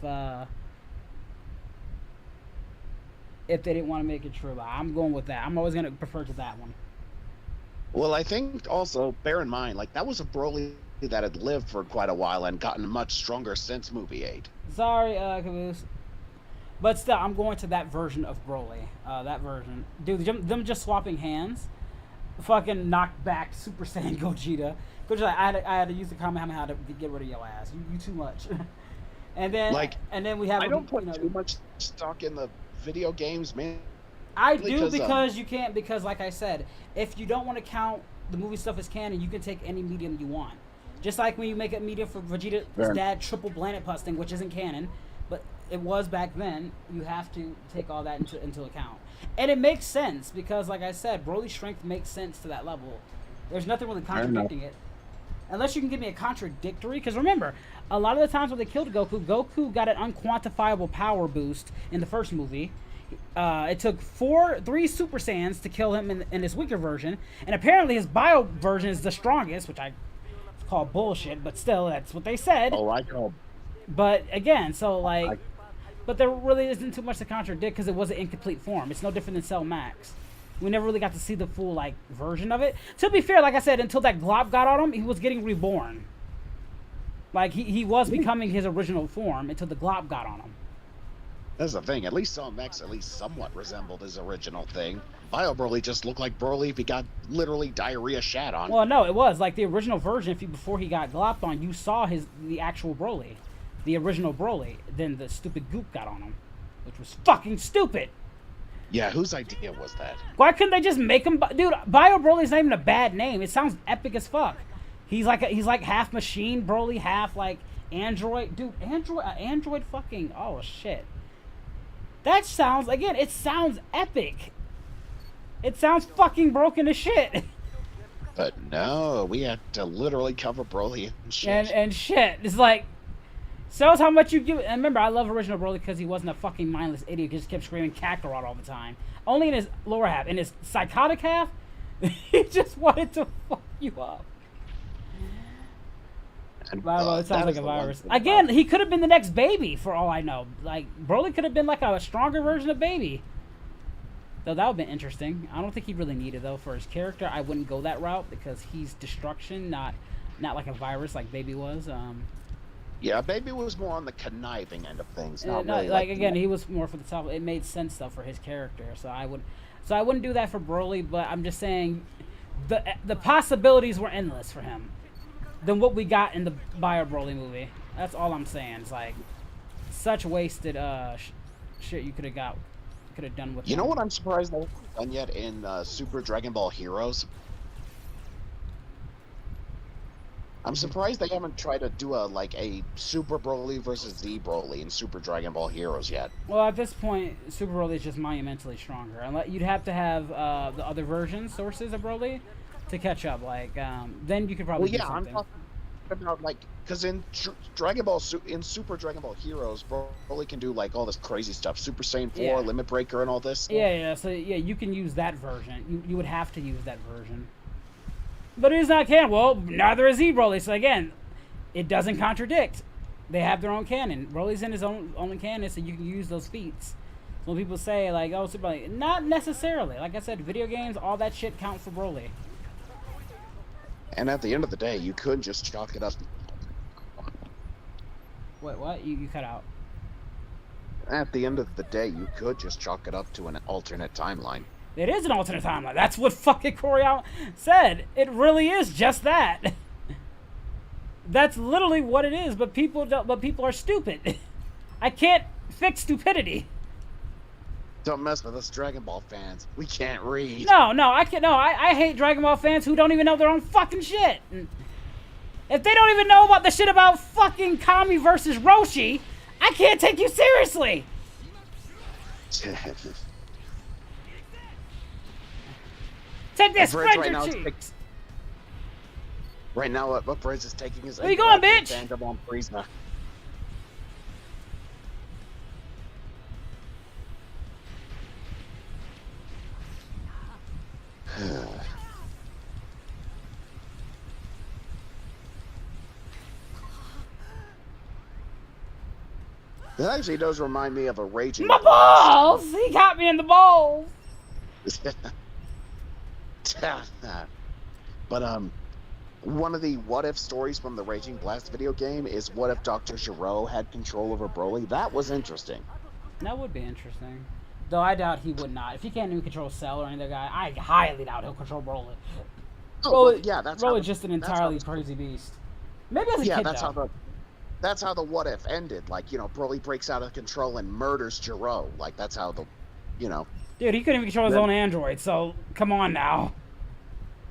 Speaker 1: they didn't want to make it true. I'm going with that. I'm always going to prefer to that one.
Speaker 3: Well, I think also, bear in mind, like, that was a Broly that had lived for quite a while and gotten much stronger since movie 8.
Speaker 1: Sorry, Caboose. But still, I'm going to that version of Broly. That version. Dude, them just swapping hands. Fucking knocked back Super Saiyan Gogeta. Gogeta, I had to use the Kamehameha to get rid of your ass. You too much. and then we have.
Speaker 3: I don't put too much stock in the video games, man.
Speaker 1: I do because you can't. Because like I said, if you don't want to count the movie stuff as canon, you can take any medium you want. Just like when you make a medium for Vegeta's dad triple planet busting, which isn't canon, but it was back then. You have to take all that into account, and it makes sense because, like I said, Broly's strength makes sense to that level. There's nothing really contradicting it, unless you can give me a contradictory. Because remember, a lot of the times when they killed Goku, Goku got an unquantifiable power boost in the first movie. It took 3 Super Saiyans to kill him in his weaker version, and apparently his bio version is the strongest, which I call bullshit, but still, that's what they said.
Speaker 3: Oh, I call.
Speaker 1: But again, so like, but there really isn't too much to contradict because it was an incomplete form. It's no different than Cell Max. We never really got to see the full like version of it. To be fair, like I said, until that Glob got on him, he was getting reborn. Like he was becoming his original form until the Glob got on him.
Speaker 3: That's the thing. At least Cell Max at least somewhat resembled his original thing. Bio Broly just looked like Broly if he got literally diarrhea shat on.
Speaker 1: Well, no, it was like the original version. Before he got glopped on, you saw the actual Broly, the original Broly. Then the stupid goop got on him, which was fucking stupid.
Speaker 3: Yeah, whose idea was that?
Speaker 1: Why couldn't they just make him? Dude, Bio Broly's not even a bad name. It sounds epic as fuck. He's like half machine Broly, half like android. Dude, android fucking. Oh shit. That sounds, again, it sounds epic. It sounds fucking broken as shit.
Speaker 3: But no, we had to literally cover Broly and shit.
Speaker 1: And shit. It's like, shows how much you give. And remember, I love original Broly because he wasn't a fucking mindless idiot who just kept screaming Kakarot all the time. Only in his lower half. In his psychotic half, he just wanted to fuck you up.
Speaker 3: And,
Speaker 1: Wow, it sounds like a virus. Again, he could have been the next Baby, for all I know. Like, Broly could have been like a stronger version of Baby. Though that would have been interesting. I don't think he really needed, though, for his character. I wouldn't go that route because he's destruction, not like a virus like Baby was.
Speaker 3: Yeah, Baby was more on the conniving end of things. Not
Speaker 1: no,
Speaker 3: really
Speaker 1: like again, he was more for the top. It made sense, though, for his character. So I wouldn't do that for Broly, but I'm just saying the possibilities were endless for him than what we got in the Bio Broly movie. That's all I'm saying. It's like such wasted shit you could have done with.
Speaker 3: You know what I'm surprised they haven't done yet in Super Dragon Ball Heroes? I'm surprised they haven't tried to do a Super Broly versus Z Broly in Super Dragon Ball Heroes yet.
Speaker 1: Well, at this point, Super Broly is just monumentally stronger. And you'd have to have the other sources of Broly to catch up. Like, then you could probably do something.
Speaker 3: I'm talking about because in Super Dragon Ball Heroes, Broly can do all this crazy stuff, Super Saiyan 4, Limit Breaker, and all this stuff.
Speaker 1: Yeah. So you can use that version. You would have to use that version. But it is not canon. Well, neither is Z Broly. So again, it doesn't contradict. They have their own canon. Broly's in his own canon, so you can use those feats. So when people say oh, Super Broly, not necessarily. Like I said, video games, all that shit counts for Broly.
Speaker 3: And at the end of the day, you could just chalk it up.
Speaker 1: Wait, what? You cut out.
Speaker 3: At the end of the day, you could just chalk it up to an alternate timeline.
Speaker 1: It is an alternate timeline. That's what fucking Corey said. It really is just that. That's literally what it is. But people don't. But people are stupid. I can't fix stupidity.
Speaker 3: Don't mess with us Dragon Ball fans. We can't read.
Speaker 1: No, I can't. No, I hate Dragon Ball fans who don't even know their own fucking shit. If they don't even know about the shit about fucking Kami versus Roshi, I can't take you seriously. Take this, spread your cheeks.
Speaker 3: Right now, Abridged is taking his.
Speaker 1: Where you going, bitch?
Speaker 3: Fandom on Frieza. That actually does remind me of a raging.
Speaker 1: My balls! He got me in the balls.
Speaker 3: But one of the what if stories from the Raging Blast video game is what if Dr. Gero had control over Broly? That was interesting.
Speaker 1: That would be interesting. Though I doubt he would not. If he can't even control Cell or any other guy, I highly doubt he'll control Broly.
Speaker 3: Broly, yeah, that's
Speaker 1: Broly's just an entirely crazy beast. Maybe as a kid,
Speaker 3: that's how the what if ended. Like, you know, Broly breaks out of control and murders Gero. Like, that's how the, you know.
Speaker 1: Dude, he couldn't even control his own android, so come on now.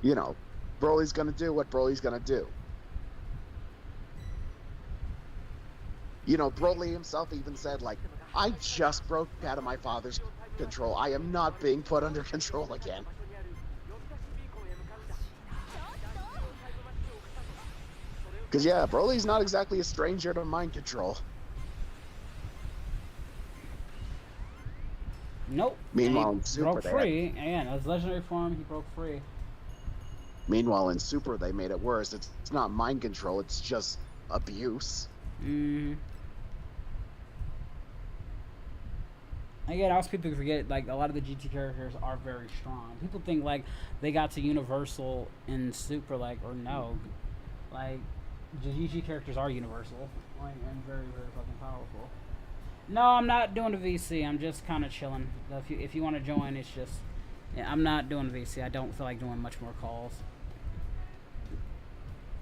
Speaker 3: You know, Broly's gonna do what Broly's gonna do. You know, Broly himself even said, like, I just broke out of my father's control. I am not being put under control again. Because, yeah, Broly's not exactly a stranger to mind control.
Speaker 1: Nope.
Speaker 3: Meanwhile, in Super,
Speaker 1: broke free. And his legendary form, he broke free.
Speaker 3: Meanwhile, in Super, they made it worse. It's not mind control, it's just abuse.
Speaker 1: Again, also people forget, like, a lot of the GT characters are very strong. People think, like, they got to Universal in Super, like, or no. Like, the GT characters are universal. Like, and very, very fucking powerful. No, I'm not doing the VC. I'm just kind of chilling. If you want to join, it's just... Yeah, I'm not doing VC. I don't feel like doing much more calls.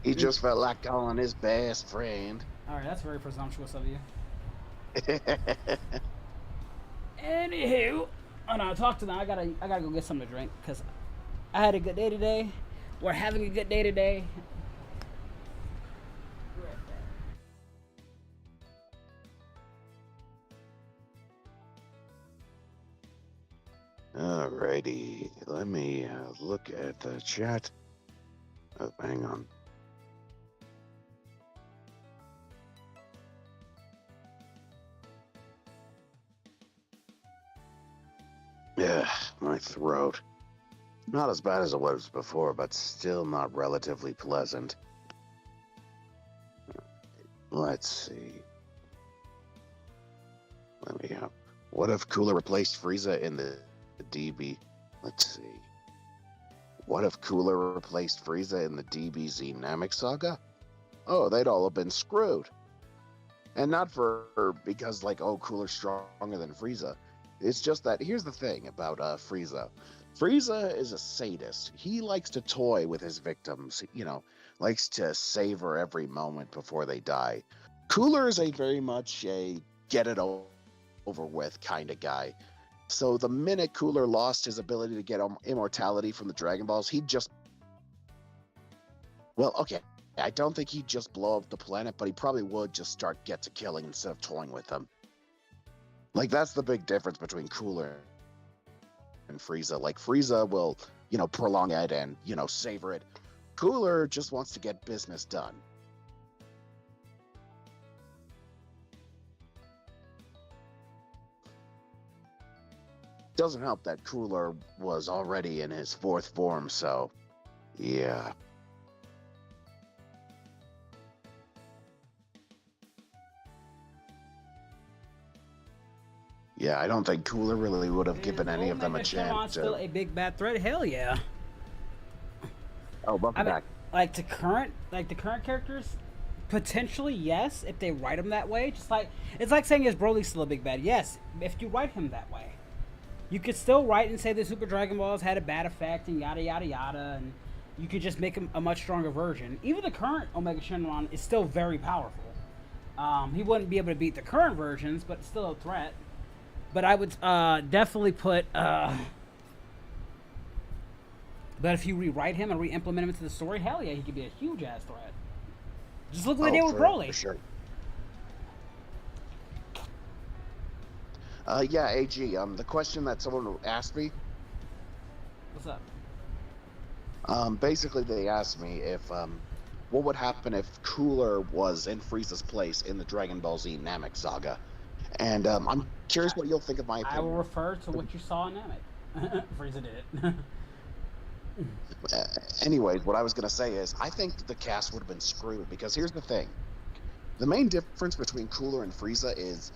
Speaker 3: He just felt like calling his best friend.
Speaker 1: Alright, that's very presumptuous of you. Anywho, oh no, talk to them. I gotta go get something to drink because I had a good day today. We're having a good day today.
Speaker 3: Alrighty, let me look at the chat. Oh, hang on. Yeah, my throat. Not as bad as it was before, but still not relatively pleasant. Let's see. Let me what if Cooler replaced Frieza in the DB? Let's see. What if Cooler replaced Frieza in the DBZ Namek Saga? Oh, they'd all have been screwed. And not because, like, oh, Cooler's stronger than Frieza. It's just that, here's the thing about Frieza. Frieza is a sadist. He likes to toy with his victims, you know, likes to savor every moment before they die. Cooler is very much a get it over with kind of guy. So the minute Cooler lost his ability to get immortality from the Dragon Balls, he'd just... Well, okay, I don't think he'd just blow up the planet, but he probably would just start get to killing instead of toying with them. Like, that's the big difference between Cooler and Frieza. Like, Frieza will, you know, prolong it and, you know, savor it. Cooler just wants to get business done. Doesn't help that Cooler was already in his fourth form, so, yeah. Yeah, I don't think Cooler really would have given any of them a chance.
Speaker 1: Still a big bad threat? Hell yeah.
Speaker 3: Oh, welcome back.
Speaker 1: Like the current characters, Potentially, yes, if they write him that way. Just like it's like saying, is Broly still a big bad? Yes, if you write him that way, you could still write and say the Super Dragon Balls had a bad effect and yada yada yada, and you could just make him a much stronger version. Even the current Omega Shenron is still very powerful. He wouldn't be able to beat the current versions, but it's still a threat. But I would definitely put. But if you rewrite him and re-implement him into the story, hell yeah, he could be a huge ass threat. Just look what they did with Broly.
Speaker 3: For sure. Yeah, AG. The question that someone asked me.
Speaker 1: What's up?
Speaker 3: Basically, they asked me if what would happen if Cooler was in Frieza's place in the Dragon Ball Z Namek saga, and I'm curious what you'll think of my opinion.
Speaker 1: I will refer to what you saw in Namek. Frieza did it.
Speaker 3: Anyways, what I was gonna say is I think the cast would have been screwed because here's the thing: the main difference between Cooler and Frieza is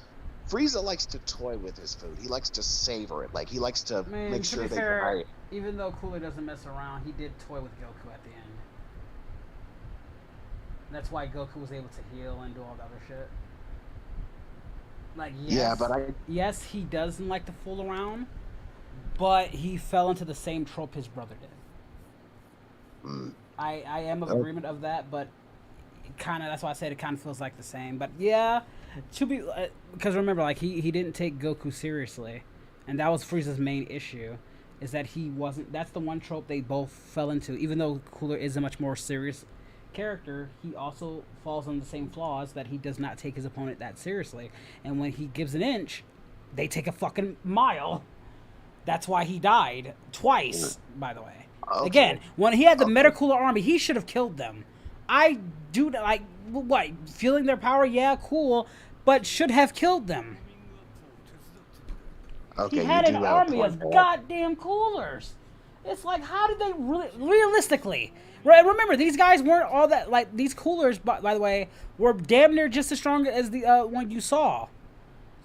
Speaker 3: Frieza likes to toy with his food. He likes to savor it. Like he likes to make
Speaker 1: to
Speaker 3: sure
Speaker 1: be
Speaker 3: they
Speaker 1: fair,
Speaker 3: buy it.
Speaker 1: even though Cooler doesn't mess around, he did toy with Goku at the end. That's why Goku was able to heal and do all the other shit. Like, yes,
Speaker 3: Yeah, but
Speaker 1: yes, he doesn't like to fool around, but he fell into the same trope his brother did. I am of agreement of that, but kind of that's why I said it kind of feels like the same. But yeah, to be because remember, like he didn't take Goku seriously, and that was Frieza's main issue, is that he wasn't. That's the one trope they both fell into. Even though Cooler is a much more serious character, he also falls on the same flaws that he does not take his opponent that seriously. And when he gives an inch, they take a fucking mile. That's why he died twice, by the way.
Speaker 3: Okay.
Speaker 1: Again, when he had the Metacooler army, he should have killed them. I do like what feeling their power, yeah, cool, but should have killed them.
Speaker 3: Okay,
Speaker 1: He had
Speaker 3: you
Speaker 1: an
Speaker 3: do have a
Speaker 1: army
Speaker 3: point
Speaker 1: of
Speaker 3: there.
Speaker 1: goddamn coolers. It's like, how did they really, realistically, right? Remember, these guys weren't all that, like, these coolers, by the way, were damn near just as strong as the one you saw.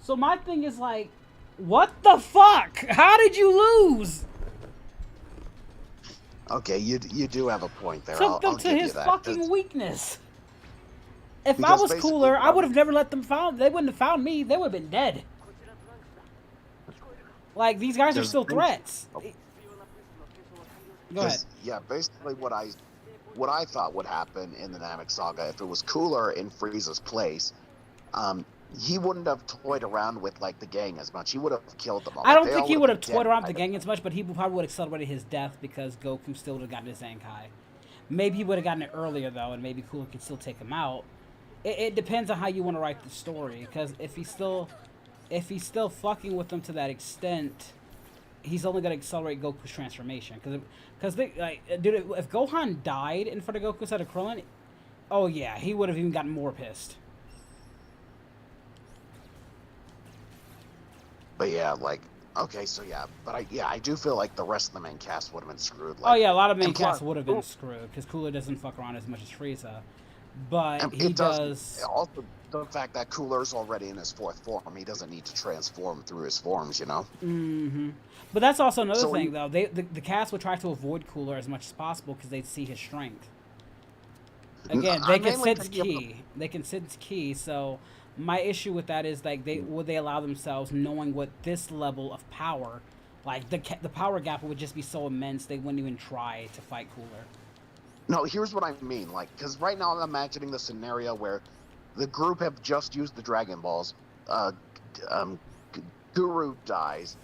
Speaker 1: So my thing is like, what the fuck? How did you lose?
Speaker 3: Okay, you do have a point there.
Speaker 1: Took them
Speaker 3: I'll
Speaker 1: to
Speaker 3: give you
Speaker 1: his
Speaker 3: that.
Speaker 1: fucking weakness. If I
Speaker 3: Because
Speaker 1: was
Speaker 3: basically,
Speaker 1: cooler, I would have never let them found. They wouldn't have found me. They would have been dead. Like, these guys are
Speaker 3: There's
Speaker 1: still
Speaker 3: been-
Speaker 1: threats. Go ahead.
Speaker 3: 'Cause, yeah, basically what I thought would happen in the Namek saga if it was Cooler in Frieza's place, he wouldn't have toyed around with like the gang as much. He would have killed them all.
Speaker 1: I don't
Speaker 3: They
Speaker 1: think
Speaker 3: all
Speaker 1: he would have
Speaker 3: been
Speaker 1: toyed
Speaker 3: dead
Speaker 1: around
Speaker 3: by
Speaker 1: with the gang as much, but he probably would have accelerated his death because Goku still would have gotten his Zankai. Maybe he would have gotten it earlier, though, and maybe Cooler could still take him out. It depends on how you want to write the story, because if he's still fucking with them to that extent, he's only going to accelerate Goku's transformation. Because dude, if Gohan died in front of Goku instead of Krillin, oh yeah, he would have even gotten more pissed.
Speaker 3: But yeah, like, okay, so yeah, but I do feel like the rest of the main cast would have been screwed.
Speaker 1: Oh
Speaker 3: Like,
Speaker 1: yeah, a lot of main
Speaker 3: and plus-
Speaker 1: cast would have been screwed because Cooler doesn't fuck around as much as Frieza, but
Speaker 3: and
Speaker 1: he
Speaker 3: it
Speaker 1: does.
Speaker 3: Also, the fact that Cooler's already in his fourth form, he doesn't need to transform through his forms, you know.
Speaker 1: Mm-hmm. But that's also another
Speaker 3: So
Speaker 1: thing, though. The cast would try to avoid Cooler as much as possible because they'd see his strength. Again, they
Speaker 3: I'm
Speaker 1: can
Speaker 3: mainly
Speaker 1: sense
Speaker 3: thinking of
Speaker 1: ki. They can sense ki. So my issue with that is like would they allow themselves knowing what this level of power, like the power gap would just be so immense they wouldn't even try to fight Cooler.
Speaker 3: No, here's what I mean, like, because right now I'm imagining the scenario where the group have just used the Dragon Balls, Guru dies,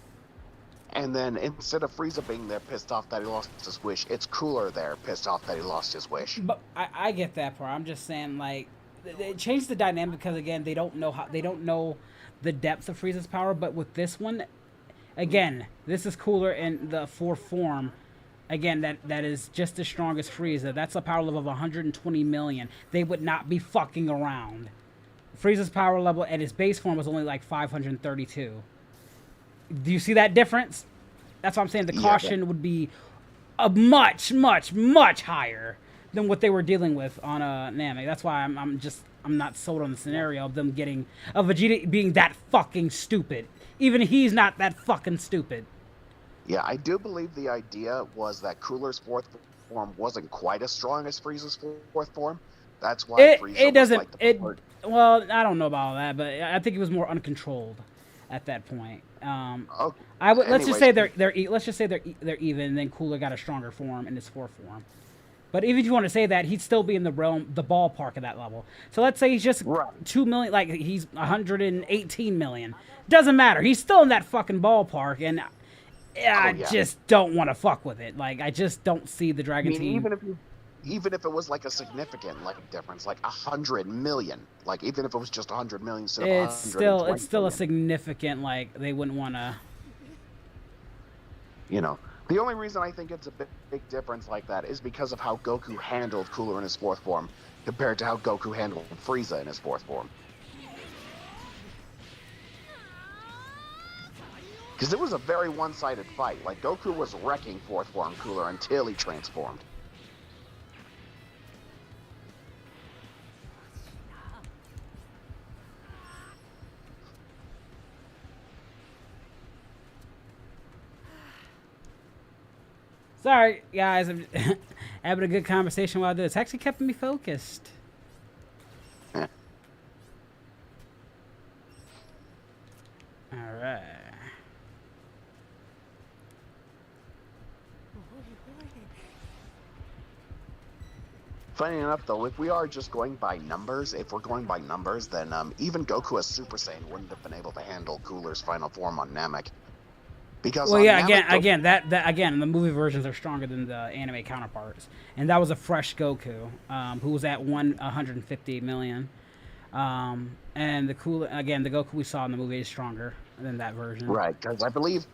Speaker 3: and then instead of Frieza being there pissed off that he lost his wish, it's Cooler there pissed off that he lost his wish.
Speaker 1: But I get that part. I'm just saying, like, it changed the dynamic because again, they don't know the depth of Frieza's power. But with this one, again, this is Cooler in the fourth form. Again, that is just as strong as Frieza. That's a power level of 120 million. They would not be fucking around. Frieza's power level at his base form was only like 532. Do you see that difference? That's what I'm saying. The caution would be a much, much, much higher than what they were dealing with on Namek. That's why I'm not sold on the scenario of them of Vegeta being that fucking stupid. Even he's not that fucking stupid.
Speaker 3: Yeah, I do believe the idea was that Cooler's fourth form wasn't quite as strong as Frieza's fourth form, That's why
Speaker 1: It
Speaker 3: Frieza
Speaker 1: it
Speaker 3: was
Speaker 1: doesn't
Speaker 3: like the preferred.
Speaker 1: well, I don't know about all that, but I think it was more uncontrolled at that point.
Speaker 3: Oh,
Speaker 1: I would let's just say
Speaker 3: anyways,
Speaker 1: let's just say they're even. And then Cooler got a stronger form in his fourth form. But even if you want to say that, he'd still be in the ballpark of that level. So let's say he's just
Speaker 3: Right.
Speaker 1: 2 million, like he's 118 million. Doesn't matter. He's still in that fucking ballpark, and I
Speaker 3: yeah.
Speaker 1: just don't want to fuck with it. Like I just don't see the
Speaker 3: I
Speaker 1: Dragon
Speaker 3: mean,
Speaker 1: Team.
Speaker 3: even if it was like a significant like difference, like 100 million, like even if it was just 100 million instead of
Speaker 1: It's still a
Speaker 3: 120 million,
Speaker 1: significant, like they wouldn't want to.
Speaker 3: you know. The only reason I think it's a big difference like that is because of how Goku handled Cooler in his fourth form compared to how Goku handled Frieza in his fourth form. Because it was a very one-sided fight. Like, Goku was wrecking fourth form Cooler until he transformed.
Speaker 1: Sorry, guys. I'm having a good conversation while I do this. It's actually kept me focused.
Speaker 3: Eh.
Speaker 1: All right.
Speaker 3: Funny enough, though, if we are just going by numbers, if we're going by numbers, then even Goku as Super Saiyan wouldn't have been able to handle Cooler's final form on Namek. Because
Speaker 1: Well,
Speaker 3: on
Speaker 1: yeah,
Speaker 3: Namek,
Speaker 1: again, that again, the movie versions are stronger than the anime counterparts, and that was a fresh Goku, who was at 150 million, and the Goku we saw in the movie is stronger than that version.
Speaker 3: Right, because I believe,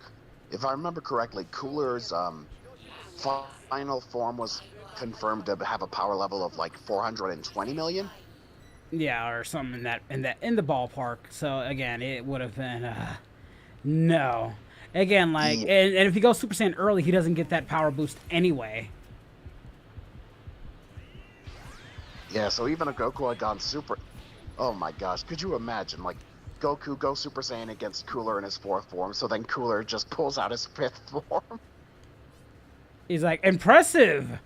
Speaker 3: if I remember correctly, Cooler's final form was confirmed to have a power level of like 420 million.
Speaker 1: Yeah, or something in the ballpark. So again, it would have been no. Again, like,
Speaker 3: Yeah.
Speaker 1: and if he goes Super Saiyan early, he doesn't get that power boost anyway.
Speaker 3: Yeah, so even if Goku had gone super... Oh my gosh, could you imagine, like, Goku goes Super Saiyan against Cooler in his fourth form, so then Cooler just pulls out his fifth form?
Speaker 1: He's like, impressive.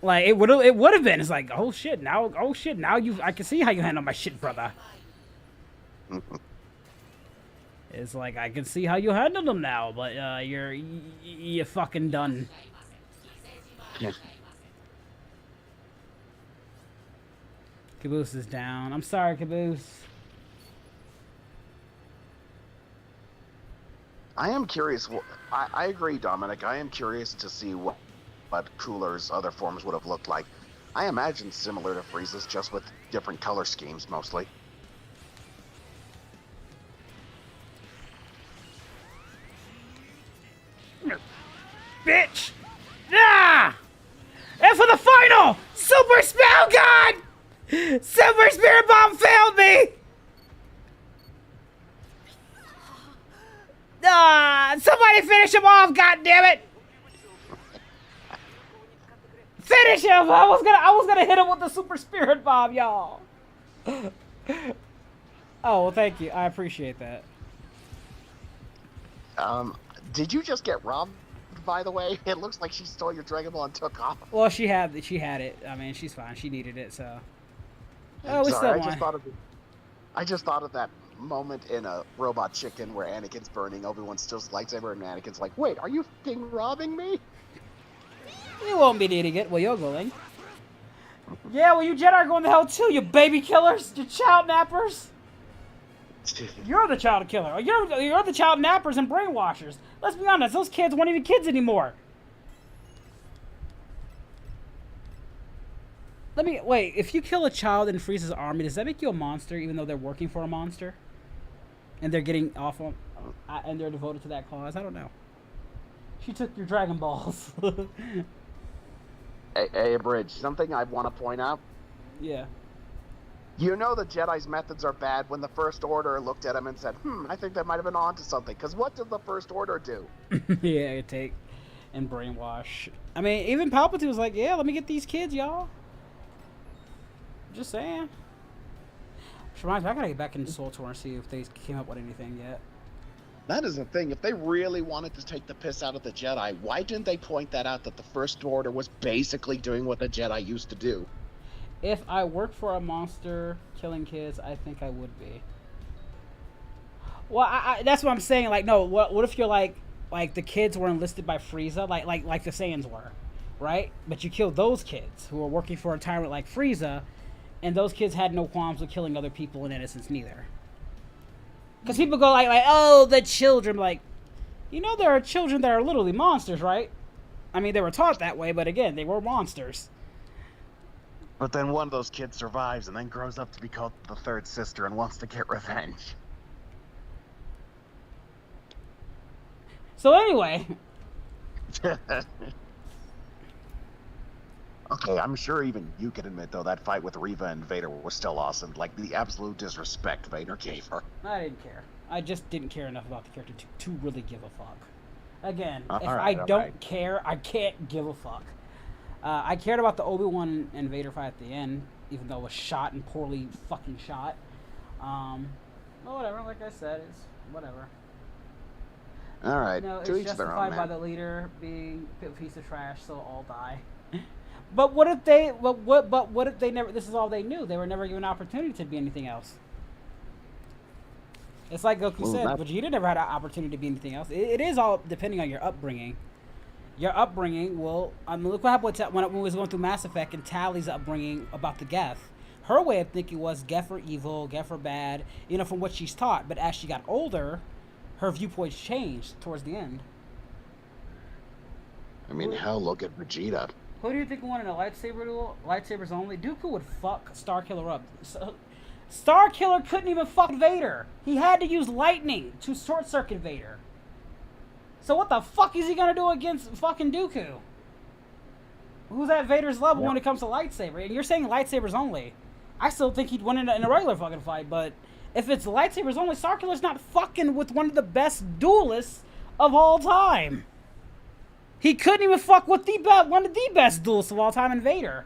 Speaker 1: Like it would have been. It's like, oh shit, now I can see how you handle my shit, brother. It's like, I can see how you handle them now, but you're fucking done.
Speaker 3: Yeah.
Speaker 1: Caboose is down. I'm sorry, Caboose.
Speaker 3: I am curious. I agree, Dominic. I am curious to see what Cooler's other forms would have looked like. I imagine similar to Frieza's, just with different color schemes, mostly.
Speaker 1: Bitch! Ah! And for the final! Super Spell God! Super Spirit Bomb failed me! Ah! Somebody finish him off, goddammit! Finish him! I was gonna hit him with the Super Spirit Bomb, y'all. Oh, well, thank you. I appreciate that.
Speaker 3: Did you just get robbed, by the way? It looks like she stole your Dragon Ball and took off.
Speaker 1: Well, she had it. I mean, she's fine. She needed it, so. Oh, we
Speaker 3: Sorry,
Speaker 1: still won.
Speaker 3: I just thought of that moment in a Robot Chicken where Anakin's burning, Obi-Wan steals lightsaber, and Anakin's like, "Wait, are you f***ing robbing me?"
Speaker 1: You won't be needing it. Well, you're going. Yeah, well, you Jedi are going to hell too, you baby killers, you child nappers. You're the child killer. You're the child nappers and brainwashers. Let's be honest, those kids weren't even kids anymore. Wait, if you kill a child in Frieza's army, does that make you a monster, even though they're working for a monster? And they're getting off on, and they're devoted to that cause? I don't know. She took your Dragon Balls.
Speaker 3: Hey, Abridged, something I want to point out.
Speaker 1: Yeah.
Speaker 3: You know the Jedi's methods are bad when the First Order looked at him and said, I think they might have been onto something. Because what did the First Order do?
Speaker 1: Yeah, take and brainwash. I mean, even Palpatine was like, yeah, let me get these kids, y'all. Just saying. Which reminds me, I gotta get back into Soul Tour and see if they came up with anything yet.
Speaker 3: That is the thing. If they really wanted to take the piss out of the Jedi, why didn't they point that out, that the First Order was basically doing what the Jedi used to do?
Speaker 1: If I worked for a monster killing kids, I think I would be. Well, that's what I'm saying. Like, no, what if you're like the kids were enlisted by Frieza, like the Saiyans were, right? But you killed those kids who were working for a tyrant like Frieza, and those kids had no qualms with killing other people in innocence neither. Because people go like, oh, the children, like, you know, there are children that are literally monsters, right? I mean, they were taught that way, but again, they were monsters.
Speaker 3: But then one of those kids survives and then grows up to be called the third sister and wants to get revenge.
Speaker 1: So anyway.
Speaker 3: Okay, I'm sure even you can admit, though, that fight with Reva and Vader was still awesome. Like, the absolute disrespect Vader gave her.
Speaker 1: I didn't care. I just didn't care enough about the character to really give a fuck. Again, if
Speaker 3: right,
Speaker 1: I don't care, I can't give a fuck. I cared about the Obi-Wan and Vader fight at the end, even though it was shot and poorly fucking shot. Well, whatever, like I said, it's whatever.
Speaker 3: Alright,
Speaker 1: No,
Speaker 3: to
Speaker 1: it's
Speaker 3: each their own,
Speaker 1: justified by
Speaker 3: man.
Speaker 1: the leader being a piece of trash, so all die. But what if they? But what if they never? This is all they knew. They were never given an opportunity to be anything else. It's like Goku said, Vegeta never had an opportunity to be anything else. It is all depending on your upbringing. Your upbringing will. I mean, look what happened when we was going through Mass Effect and Tally's upbringing about the Geth. Her way of thinking was Geth are evil, Geth are bad, you know, from what she's taught. But as she got older, her viewpoints changed towards the end.
Speaker 3: I mean, hell, look at Vegeta.
Speaker 1: Who do you think won in a lightsaber duel? Lightsabers only? Dooku would fuck Starkiller up. Starkiller couldn't even fuck Vader. He had to use lightning to short circuit Vader. So what the fuck is he gonna do against fucking Dooku? Who's at Vader's level when it comes to lightsaber? And you're saying lightsabers only. I still think he'd win in a regular fucking fight, but if it's lightsabers only, Starkiller's not fucking with one of the best duelists of all time. He couldn't even fuck with one of the best duelists of all time in Vader.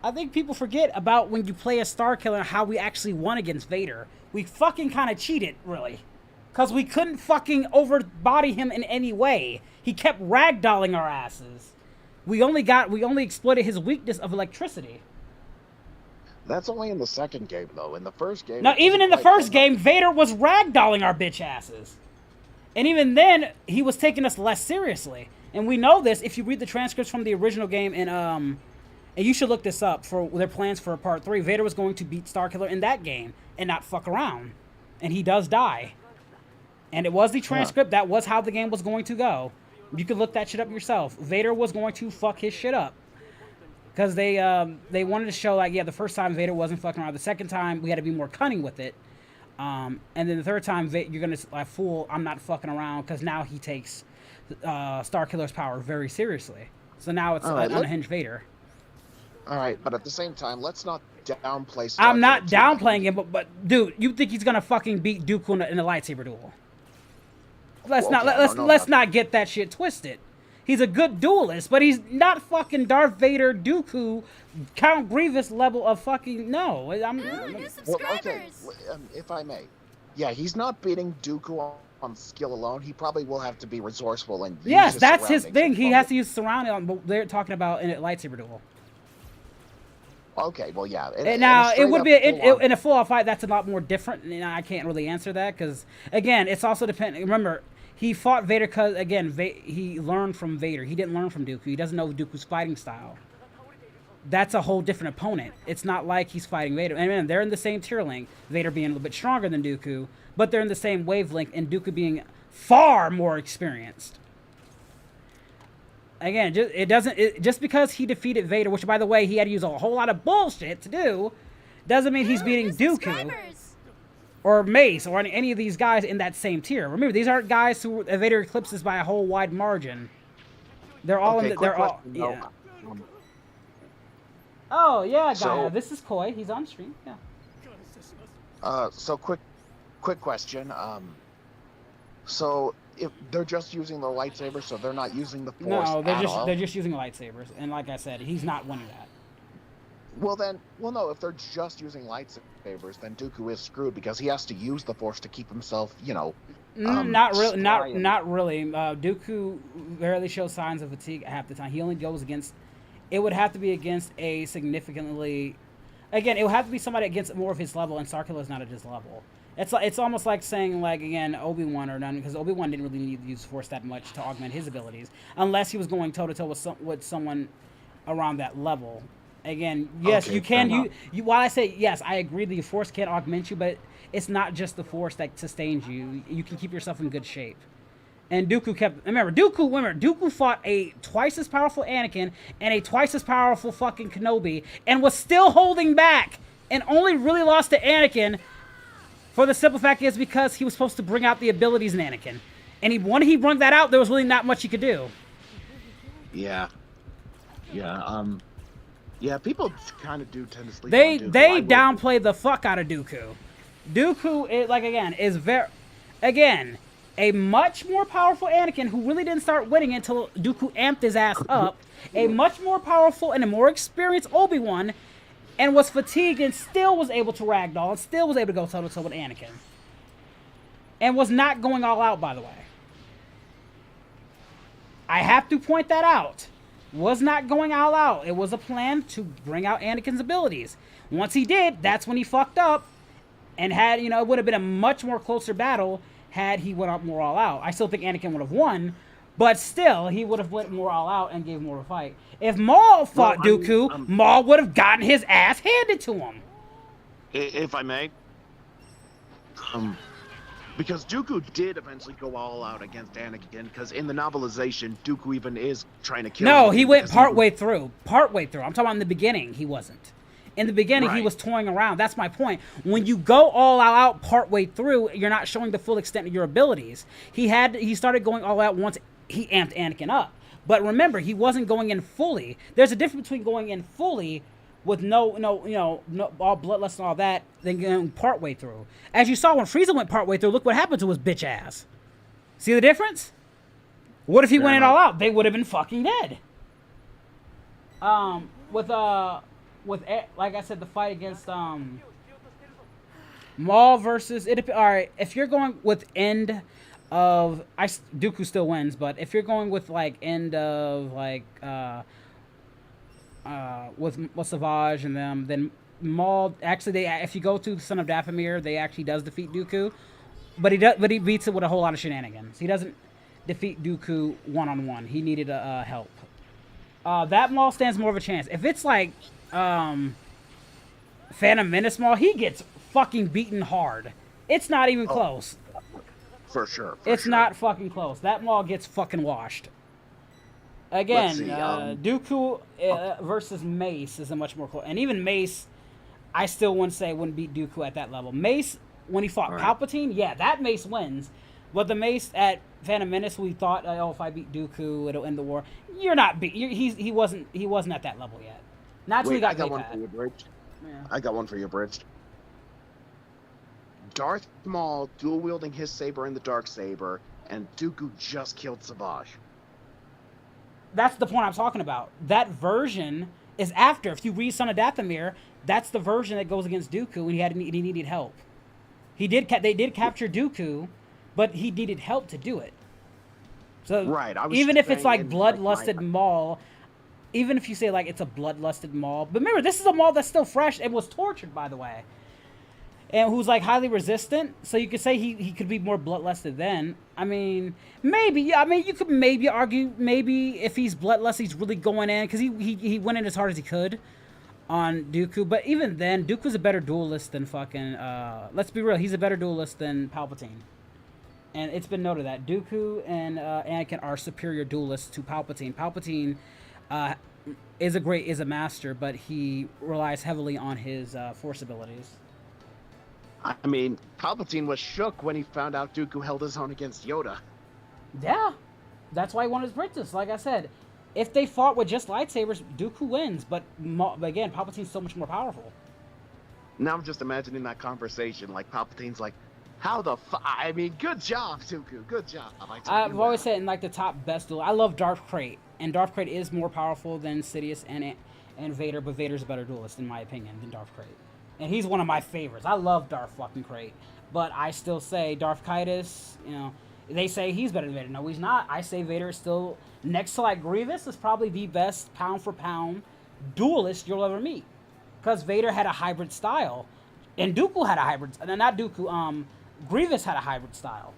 Speaker 1: I think people forget about when you play a Starkiller how we actually won against Vader. We fucking kind of cheated, really. Because we couldn't fucking overbody him in any way. He kept ragdolling our asses. We only exploited his weakness of electricity.
Speaker 3: That's only in the second game, though. In the first game...
Speaker 1: Now, even in the first game, Vader was ragdolling our bitch asses. And even then, he was taking us less seriously. And we know this if you read the transcripts from the original game. And you should look this up for their plans for Part 3. Vader was going to beat Starkiller in that game and not fuck around. And he does die. And it was the transcript. That was how the game was going to go. You can look that shit up yourself. Vader was going to fuck his shit up. Because they wanted to show, like, yeah, the first time Vader wasn't fucking around. The second time, we had to be more cunning with it. And then the third time, you're going to, like, fool, I'm not fucking around. Because now he takes Starkiller's power very seriously. So now it's an unhinged Vader.
Speaker 3: Alright, but at the same time, let's not downplay Starkiller.
Speaker 1: I'm not downplaying him, but dude, you think he's going to fucking beat Dooku in a lightsaber duel? Let's not get that shit twisted. He's a good duelist, but he's not fucking Darth Vader, Dooku, Count Grievous level of fucking no.
Speaker 4: New subscribers.
Speaker 3: If I may, yeah, he's not beating Dooku on skill alone. He probably will have to be resourceful and
Speaker 1: yes, that's his thing. He has to use surrounding. But they're talking about in a lightsaber duel.
Speaker 3: Okay, well, yeah.
Speaker 1: Now it would be in a full-out fight. That's a lot more different, and I can't really answer that because again, it's also dependent. Remember, he fought Vader because again, he learned from Vader. He didn't learn from Dooku. He doesn't know Dooku's fighting style. That's a whole different opponent. It's not like he's fighting Vader. And they're in the same tier link. Vader being a little bit stronger than Dooku, but they're in the same wavelength, and Dooku being far more experienced. Again, just because he defeated Vader, which by the way he had to use a whole lot of bullshit to do, doesn't mean he's beating Dooku or Mace or any of these guys in that same tier. Remember, these aren't guys who Vader eclipses by a whole wide margin. They're all yeah. Oh yeah, Gaia. So, this is Koi. He's on stream. Yeah.
Speaker 3: So quick question. So if they're just using the lightsabers, so they're not using the Force.
Speaker 1: No, they're just using lightsabers, and like I said, he's not winning that.
Speaker 3: Well no. If they're just using lightsabers, then Dooku is screwed because he has to use the Force to keep himself, you know.
Speaker 1: Not really. Dooku rarely shows signs of fatigue half the time. He only goes against it would have to be against a significantly... Again, it would have to be somebody against more of his level, and Sarkula is not at his level. It's almost like saying, like, again, Obi-Wan or none, because Obi-Wan didn't really need to use Force that much to augment his abilities, unless he was going toe-to-toe with someone around that level. Again, yes,
Speaker 3: Okay,
Speaker 1: you can.
Speaker 3: fair
Speaker 1: You while I say yes, I agree that the Force can augment you, but it's not just the Force that sustains you. You can keep yourself in good shape. And Dooku kept... Dooku fought a twice as powerful Anakin and a twice as powerful fucking Kenobi and was still holding back and only really lost to Anakin for the simple fact is because he was supposed to bring out the abilities in Anakin. And when he brought that out, there was really not much he could do.
Speaker 3: Yeah. Yeah, yeah, people kind of do tend to sleep
Speaker 1: They
Speaker 3: on Dooku.
Speaker 1: they downplay the fuck out of Dooku. Dooku, is very... Again... A much more powerful Anakin who really didn't start winning until Dooku amped his ass up. A much more powerful and a more experienced Obi-Wan and was fatigued and still was able to ragdoll and still was able to go toe-to-toe with Anakin. And was not going all out, by the way. I have to point that out. Was not going all out. It was a plan to bring out Anakin's abilities. Once he did, that's when he fucked up and had, it would have been a much more closer battle had he went up more all out. I still think Anakin would have won, but still, he would have went more all out and gave more of a fight. If Maul fought Dooku, Maul would have gotten his ass handed to him.
Speaker 3: If I may, because Dooku did eventually go all out against Anakin, because in the novelization, Dooku even is trying to kill him.
Speaker 1: No, he went partway through. Partway through. I'm talking about in the beginning, he wasn't. In the beginning, he was toying around. That's my point. When you go all out partway through, you're not showing the full extent of your abilities. He started going all out once he amped Anakin up. But remember, he wasn't going in fully. There's a difference between going in fully with no all bloodlust and all that, than going partway through. As you saw when Frieza went partway through, look what happened to his bitch ass. See the difference? What if he went in all out? They would have been fucking dead. With like I said, the fight against Maul versus all right. If you're going with end of Dooku still wins, but if you're going with like end of like with Savage and them, then Maul actually if you go to the Son of Dathomir, they actually does defeat Dooku, but he beats it with a whole lot of shenanigans. He doesn't defeat Dooku one-on-one. He needed help. That Maul stands more of a chance. If it's like Phantom Menace Maul, he gets fucking beaten hard. It's not even close.
Speaker 3: For sure.
Speaker 1: It's not fucking close. That Maul gets fucking washed. Again, Dooku versus Mace is a much more close. And even Mace, I still wouldn't beat Dooku at that level. Mace, when he fought Palpatine, yeah, that Mace wins. But the Mace at Phantom Menace, we thought, if I beat Dooku, it'll end the war. You're not he wasn't at that level yet. Not till he got
Speaker 3: I got one for you, Abridged. Yeah. I got one for you, Abridged. Darth Maul dual wielding his saber and the dark saber, and Dooku just killed Savage.
Speaker 1: That's the point I'm talking about. That version is after. If you read Son of Dathomir, that's the version that goes against Dooku, and he needed help. They did capture Dooku, but he needed help to do it. So even if it's like bloodlusted Maul. Even if you say, like, it's a bloodlusted Maul. But remember, this is a Maul that's still fresh and was tortured, by the way. And who's, like, highly resistant. So you could say he could be more bloodlusted then. I mean, maybe. Yeah, I mean, you could maybe argue, maybe if he's bloodlusted, he's really going in. Because he went in as hard as he could on Dooku. But even then, Dooku's a better duelist than fucking... let's be real. He's a better duelist than Palpatine. And it's been noted that Dooku and Anakin are superior duelists to Palpatine. Palpatine... is a master, but he relies heavily on his force abilities.
Speaker 3: I mean, Palpatine was shook when he found out Dooku held his own against Yoda.
Speaker 1: Yeah, that's why he wanted his princess. Like I said, if they fought with just lightsabers, Dooku wins. But again, Palpatine's so much more powerful.
Speaker 3: Now I'm just imagining that conversation. Like Palpatine's like, "How the I mean, good job, Dooku. Good job."
Speaker 1: I've always said in like the top best duel. I love Darth Krayt. And Darth Krayt is more powerful than Sidious and Vader, but Vader's a better duelist, in my opinion, than Darth Krayt. And he's one of my favorites. I love Darth fucking Krayt. But I still say Darth Kaitis, They say he's better than Vader. No, he's not. I say Vader is still next to like Grievous is probably the best pound for pound duelist you'll ever meet, because Vader had a hybrid style, and Dooku had a hybrid. Not Dooku. Grievous had a hybrid style.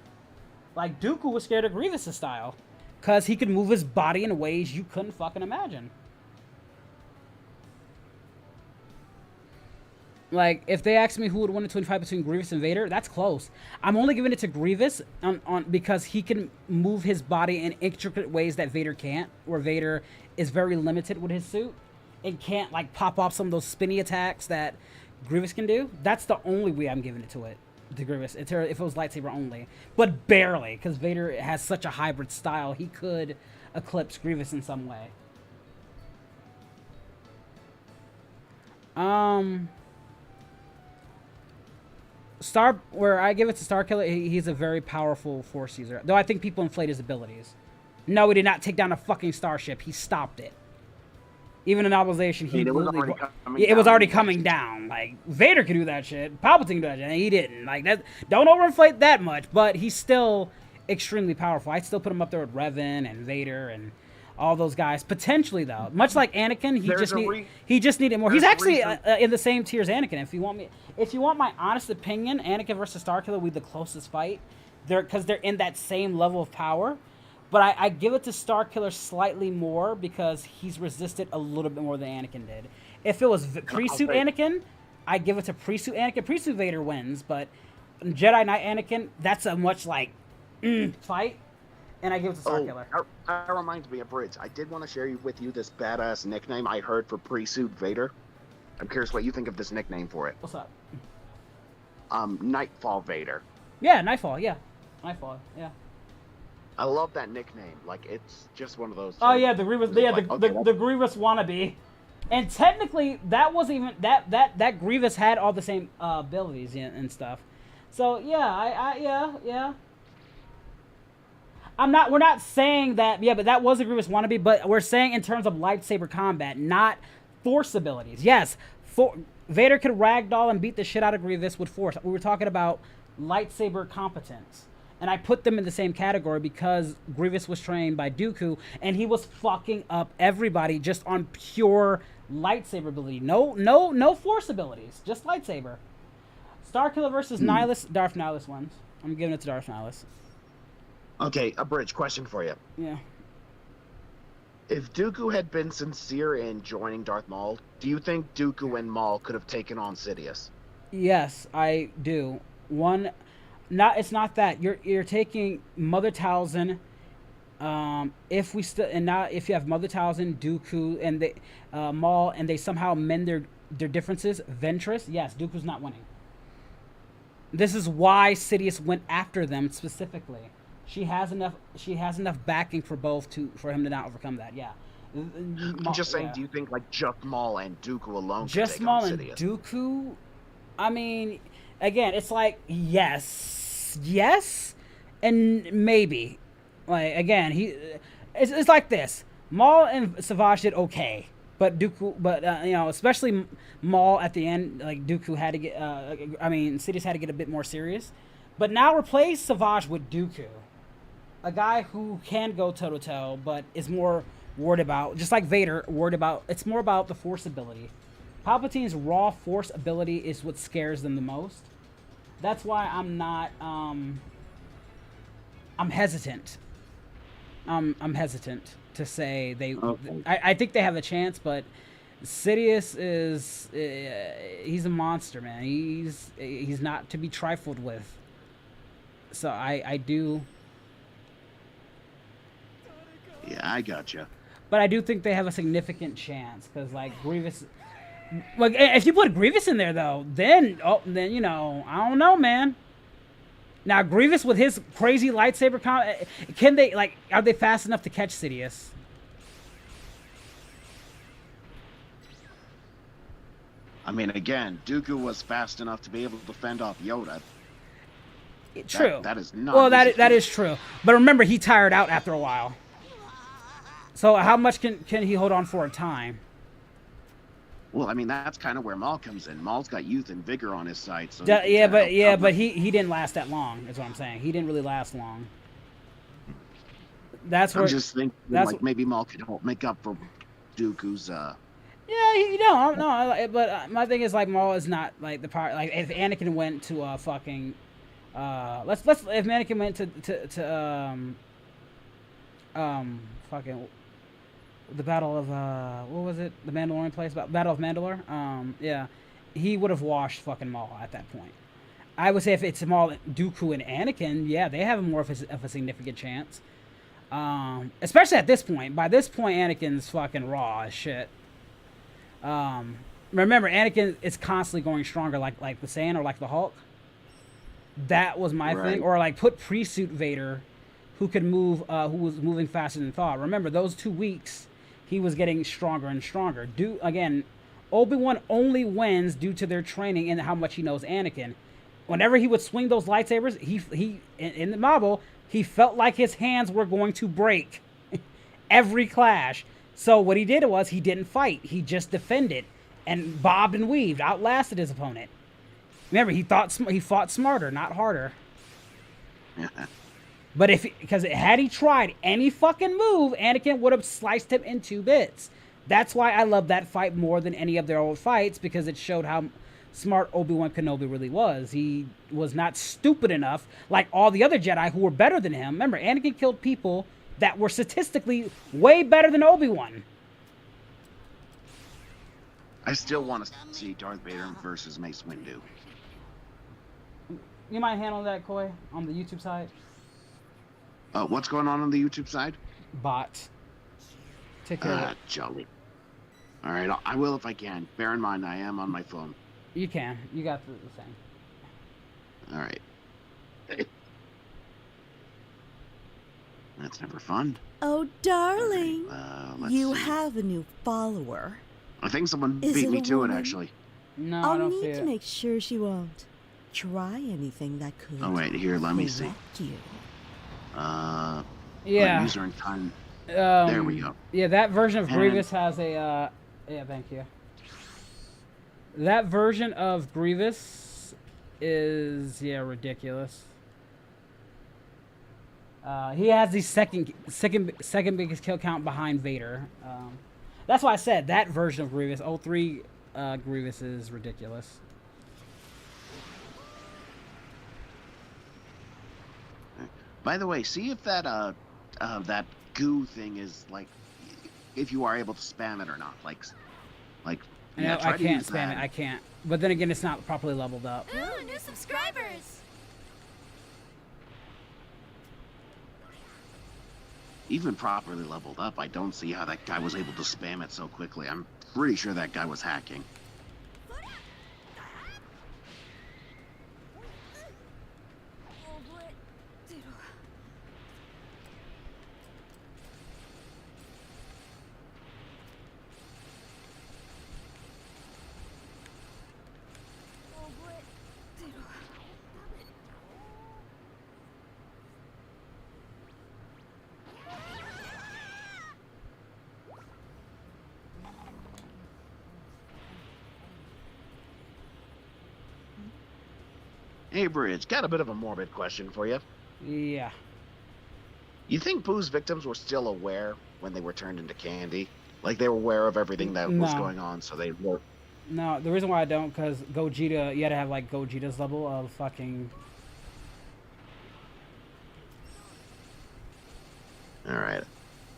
Speaker 1: Like Dooku was scared of Grievous' style, because he could move his body in ways you couldn't fucking imagine. Like, if they ask me who would win the 25 between Grievous and Vader, that's close. I'm only giving it to Grievous because he can move his body in intricate ways that Vader can't, where Vader is very limited with his suit and can't, like, pop off some of those spinny attacks that Grievous can do. That's the only way I'm giving it to Grievous, if it was lightsaber only. But barely, because Vader has such a hybrid style, he could eclipse Grievous in some way. Where I give it to Starkiller, he's a very powerful Force user. Though I think people inflate his abilities. No, he did not take down a fucking starship. He stopped it. Even in Novelization, it was already coming down. Like, Vader could do that shit. Palpatine could do that shit, and he didn't. Like, that, don't overinflate that much, but he's still extremely powerful. I still put him up there with Revan and Vader and all those guys. Potentially, though. Much like Anakin, he just needed more. He's actually in the same tier as Anakin. If you want my honest opinion, Anakin versus Starkiller would be the closest fight. Because they're in that same level of power. But I give it to Starkiller slightly more because he's resisted a little bit more than Anakin did. If it was pre-suit Anakin, I give it to pre-suit Anakin. Pre-suit Vader wins, but Jedi Knight Anakin, that's a much like fight, and I give it to Starkiller.
Speaker 3: That reminds me of Abridged. I did want to share with you this badass nickname I heard for pre-suit Vader. I'm curious what you think of this nickname for it.
Speaker 1: What's up?
Speaker 3: Nightfall Vader.
Speaker 1: Yeah, Nightfall. Yeah, Nightfall. Yeah.
Speaker 3: I love that nickname. Like, it's just one of those.
Speaker 1: Oh yeah, the Grievous. Yeah, the Grievous wannabe. And technically, that wasn't even that Grievous had all the same abilities and stuff. So yeah, yeah. We're not saying that. Yeah, but that was a Grievous wannabe. But we're saying in terms of lightsaber combat, not Force abilities. Yes, Vader could ragdoll and beat the shit out of Grievous with Force. We were talking about lightsaber competence. And I put them in the same category because Grievous was trained by Dooku, and he was fucking up everybody just on pure lightsaber ability. No Force abilities, just lightsaber. Starkiller versus Nihilus. Darth Nihilus wins. I'm giving it to Darth Nihilus.
Speaker 3: Okay, Abridged, question for you.
Speaker 1: Yeah.
Speaker 3: If Dooku had been sincere in joining Darth Maul, do you think Dooku and Maul could have taken on Sidious?
Speaker 1: Yes, I do. It's not that you're taking Mother Talzin. If you have Mother Talzin, Dooku, and Maul, and they somehow mend their differences, Ventress, yes, Dooku's not winning. This is why Sidious went after them specifically. She has enough backing for him to not overcome that. Yeah.
Speaker 3: I'm just saying. Yeah. Do you think like just Maul and Dooku alone?
Speaker 1: Just Maul and Dooku. I mean, again, it's like yes, and maybe. Like again, it's like this. Maul and Savage did okay, but Dooku, especially Maul at the end, like Dooku had to get. Sidious had to get a bit more serious. But now replace Savage with Dooku, a guy who can go toe to toe, but is more worried about, just like Vader, it's more about the Force ability. Palpatine's raw Force ability is what scares them the most. That's why I'm not, I'm hesitant. I'm hesitant to say they, okay. I think they have a chance, but Sidious is, he's a monster, man. He's not to be trifled with. So I do.
Speaker 3: Yeah, I gotcha.
Speaker 1: But I do think they have a significant chance because, like, Grievous. Like, if you put Grievous in there, though, then I don't know, man. Now, Grievous with his crazy lightsaber, are they fast enough to catch Sidious?
Speaker 3: I mean, again, Dooku was fast enough to be able to fend off Yoda.
Speaker 1: True.
Speaker 3: That is not.
Speaker 1: Well, that is true. But remember, he tired out after a while. So how much can he hold on for a time?
Speaker 3: Well, I mean, that's kind of where Maul comes in. Maul's got youth and vigor on his side. So
Speaker 1: but he didn't last that long. Is what I'm saying. He didn't really last long. That's where.
Speaker 3: I'm just thinking,
Speaker 1: that's
Speaker 3: like, maybe Maul could help make up for Dooku's,
Speaker 1: Yeah, you know, no, but my thing is like Maul is not like the part. Like if Anakin went to fucking, let's if Anakin went to fucking the Battle of what was it? The Mandalorian place, Battle of Mandalore. Yeah, he would have washed fucking Maul at that point. I would say if it's Maul, Dooku, and Anakin, yeah, they have more of a significant chance. Especially at this point. By this point, Anakin's fucking raw as shit. Remember, Anakin is constantly going stronger, like the Saiyan or like the Hulk. That was my thing. Or like put pre-suit Vader, who could move, who was moving faster than thought. Remember, those 2 weeks, he was getting stronger and stronger. Again, Obi-Wan only wins due to their training and how much he knows Anakin. Whenever he would swing those lightsabers, he in the marble, he felt like his hands were going to break every clash. So what he did was he didn't fight. He just defended and bobbed and weaved, outlasted his opponent. Remember, he fought smarter, not harder. But because had he tried any fucking move, Anakin would have sliced him in 2 bits. That's why I love that fight more than any of their old fights, because it showed how smart Obi-Wan Kenobi really was. He was not stupid enough like all the other Jedi who were better than him. Remember, Anakin killed people that were statistically way better than Obi-Wan.
Speaker 3: I still want to see Darth Vader versus Mace Windu.
Speaker 1: You might handle that, Koi, on the YouTube side?
Speaker 3: What's going on the YouTube side?
Speaker 1: Bot. Take care of it.
Speaker 3: Jolly. All right, I will if I can. Bear in mind, I am on my phone.
Speaker 1: You can. You got the thing.
Speaker 3: All right. That's never fun.
Speaker 5: Oh, darling.
Speaker 3: Let's
Speaker 5: You
Speaker 3: see.
Speaker 5: have a new follower.
Speaker 3: I think someone
Speaker 5: Is
Speaker 3: beat
Speaker 5: it
Speaker 3: me
Speaker 5: a
Speaker 3: to it,
Speaker 5: woman?
Speaker 3: actually.
Speaker 1: No, I
Speaker 5: I'll
Speaker 1: don't see
Speaker 5: need to
Speaker 1: it.
Speaker 5: make sure she won't try anything that could
Speaker 3: Oh, wait, here, let me see.
Speaker 5: correct you.
Speaker 1: Yeah.
Speaker 3: User and time. There we go.
Speaker 1: Yeah, that version of
Speaker 3: And-
Speaker 1: Grievous has a, yeah, thank you. That version of Grievous is, yeah, ridiculous. He has the second biggest kill count behind Vader. That's why I said that version of Grievous, 03 Grievous, is ridiculous.
Speaker 3: By the way, see if that goo thing is like, if you are able to spam it or not. Like,
Speaker 1: No,
Speaker 3: try
Speaker 1: I
Speaker 3: to
Speaker 1: can't
Speaker 3: use
Speaker 1: spam
Speaker 3: that.
Speaker 1: it. I can't. But then again, it's not properly leveled up.
Speaker 4: Ooh, new subscribers!
Speaker 3: Even properly leveled up, I don't see how that guy was able to spam it so quickly. I'm pretty sure that guy was hacking. Hey, Bridge, got a bit of a morbid question for you.
Speaker 1: Yeah.
Speaker 3: You think Boo's victims were still aware when they were turned into candy? Like they were aware of everything that was
Speaker 1: No.
Speaker 3: going on, so they were.
Speaker 1: No, the reason why I don't, because Gogeta, you had to have like Gogeta's level of fucking.
Speaker 3: All right,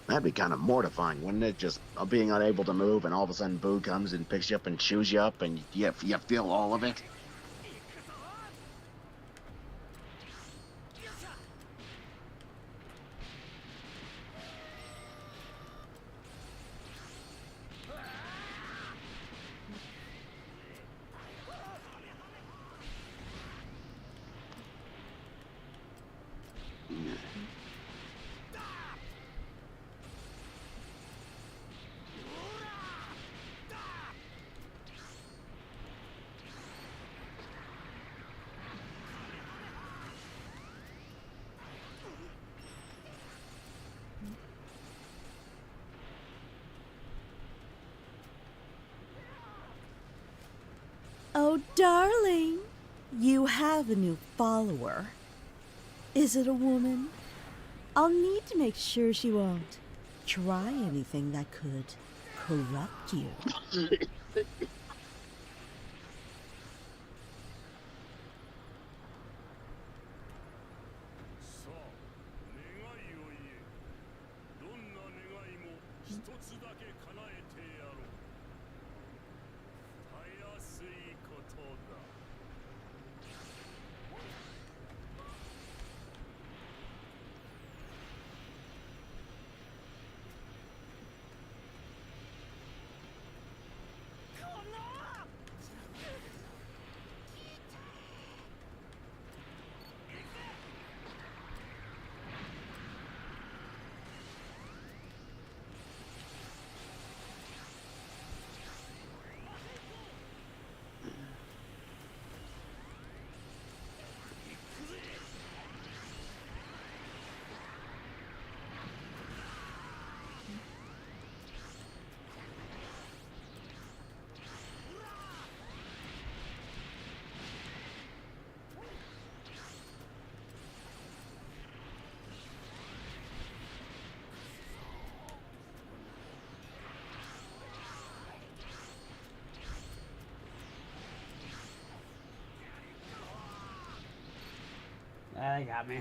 Speaker 3: that'd be kind of mortifying, wouldn't it? Just being unable to move, and all of a sudden Boo comes and picks you up and chews you up, and you feel all of it.
Speaker 5: Oh, darling. You have a new follower. Is it a woman? I'll need to make sure she won't try anything that could corrupt you.
Speaker 1: Ah, they got me.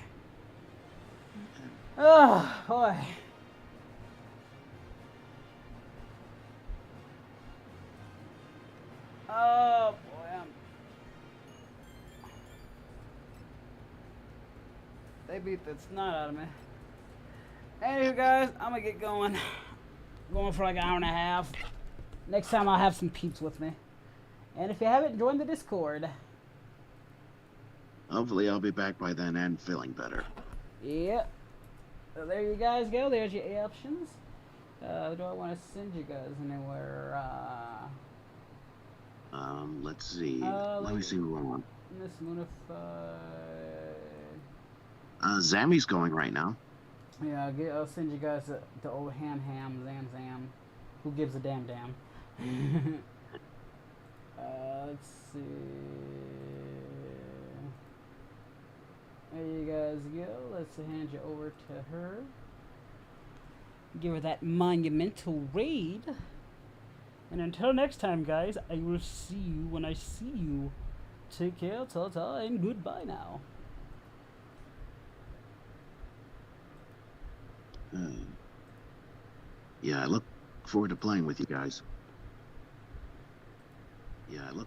Speaker 1: Oh, boy. Oh, boy. They beat the snot out of me. Anyway, guys, I'm gonna get going. Going for like an hour and a half. Next time I'll have some peeps with me. And if you haven't joined the Discord,
Speaker 3: Hopefully I'll be back by then and feeling better.
Speaker 1: yep. So there you guys go. There's your options. Do I want to send you guys anywhere?
Speaker 3: Let's see. Let me see who I want.
Speaker 1: Miss Moonify.
Speaker 3: Zammy's going right now.
Speaker 1: Yeah, I'll send you guys the old Zam Zam. Who gives a damn? Let's see. There you guys go. Let's hand you over to her. Give her that monumental raid. And until next time, guys, I will see you when I see you. Take care, ta-ta, and goodbye now.
Speaker 3: Yeah, I look forward to playing with you guys. Yeah, I look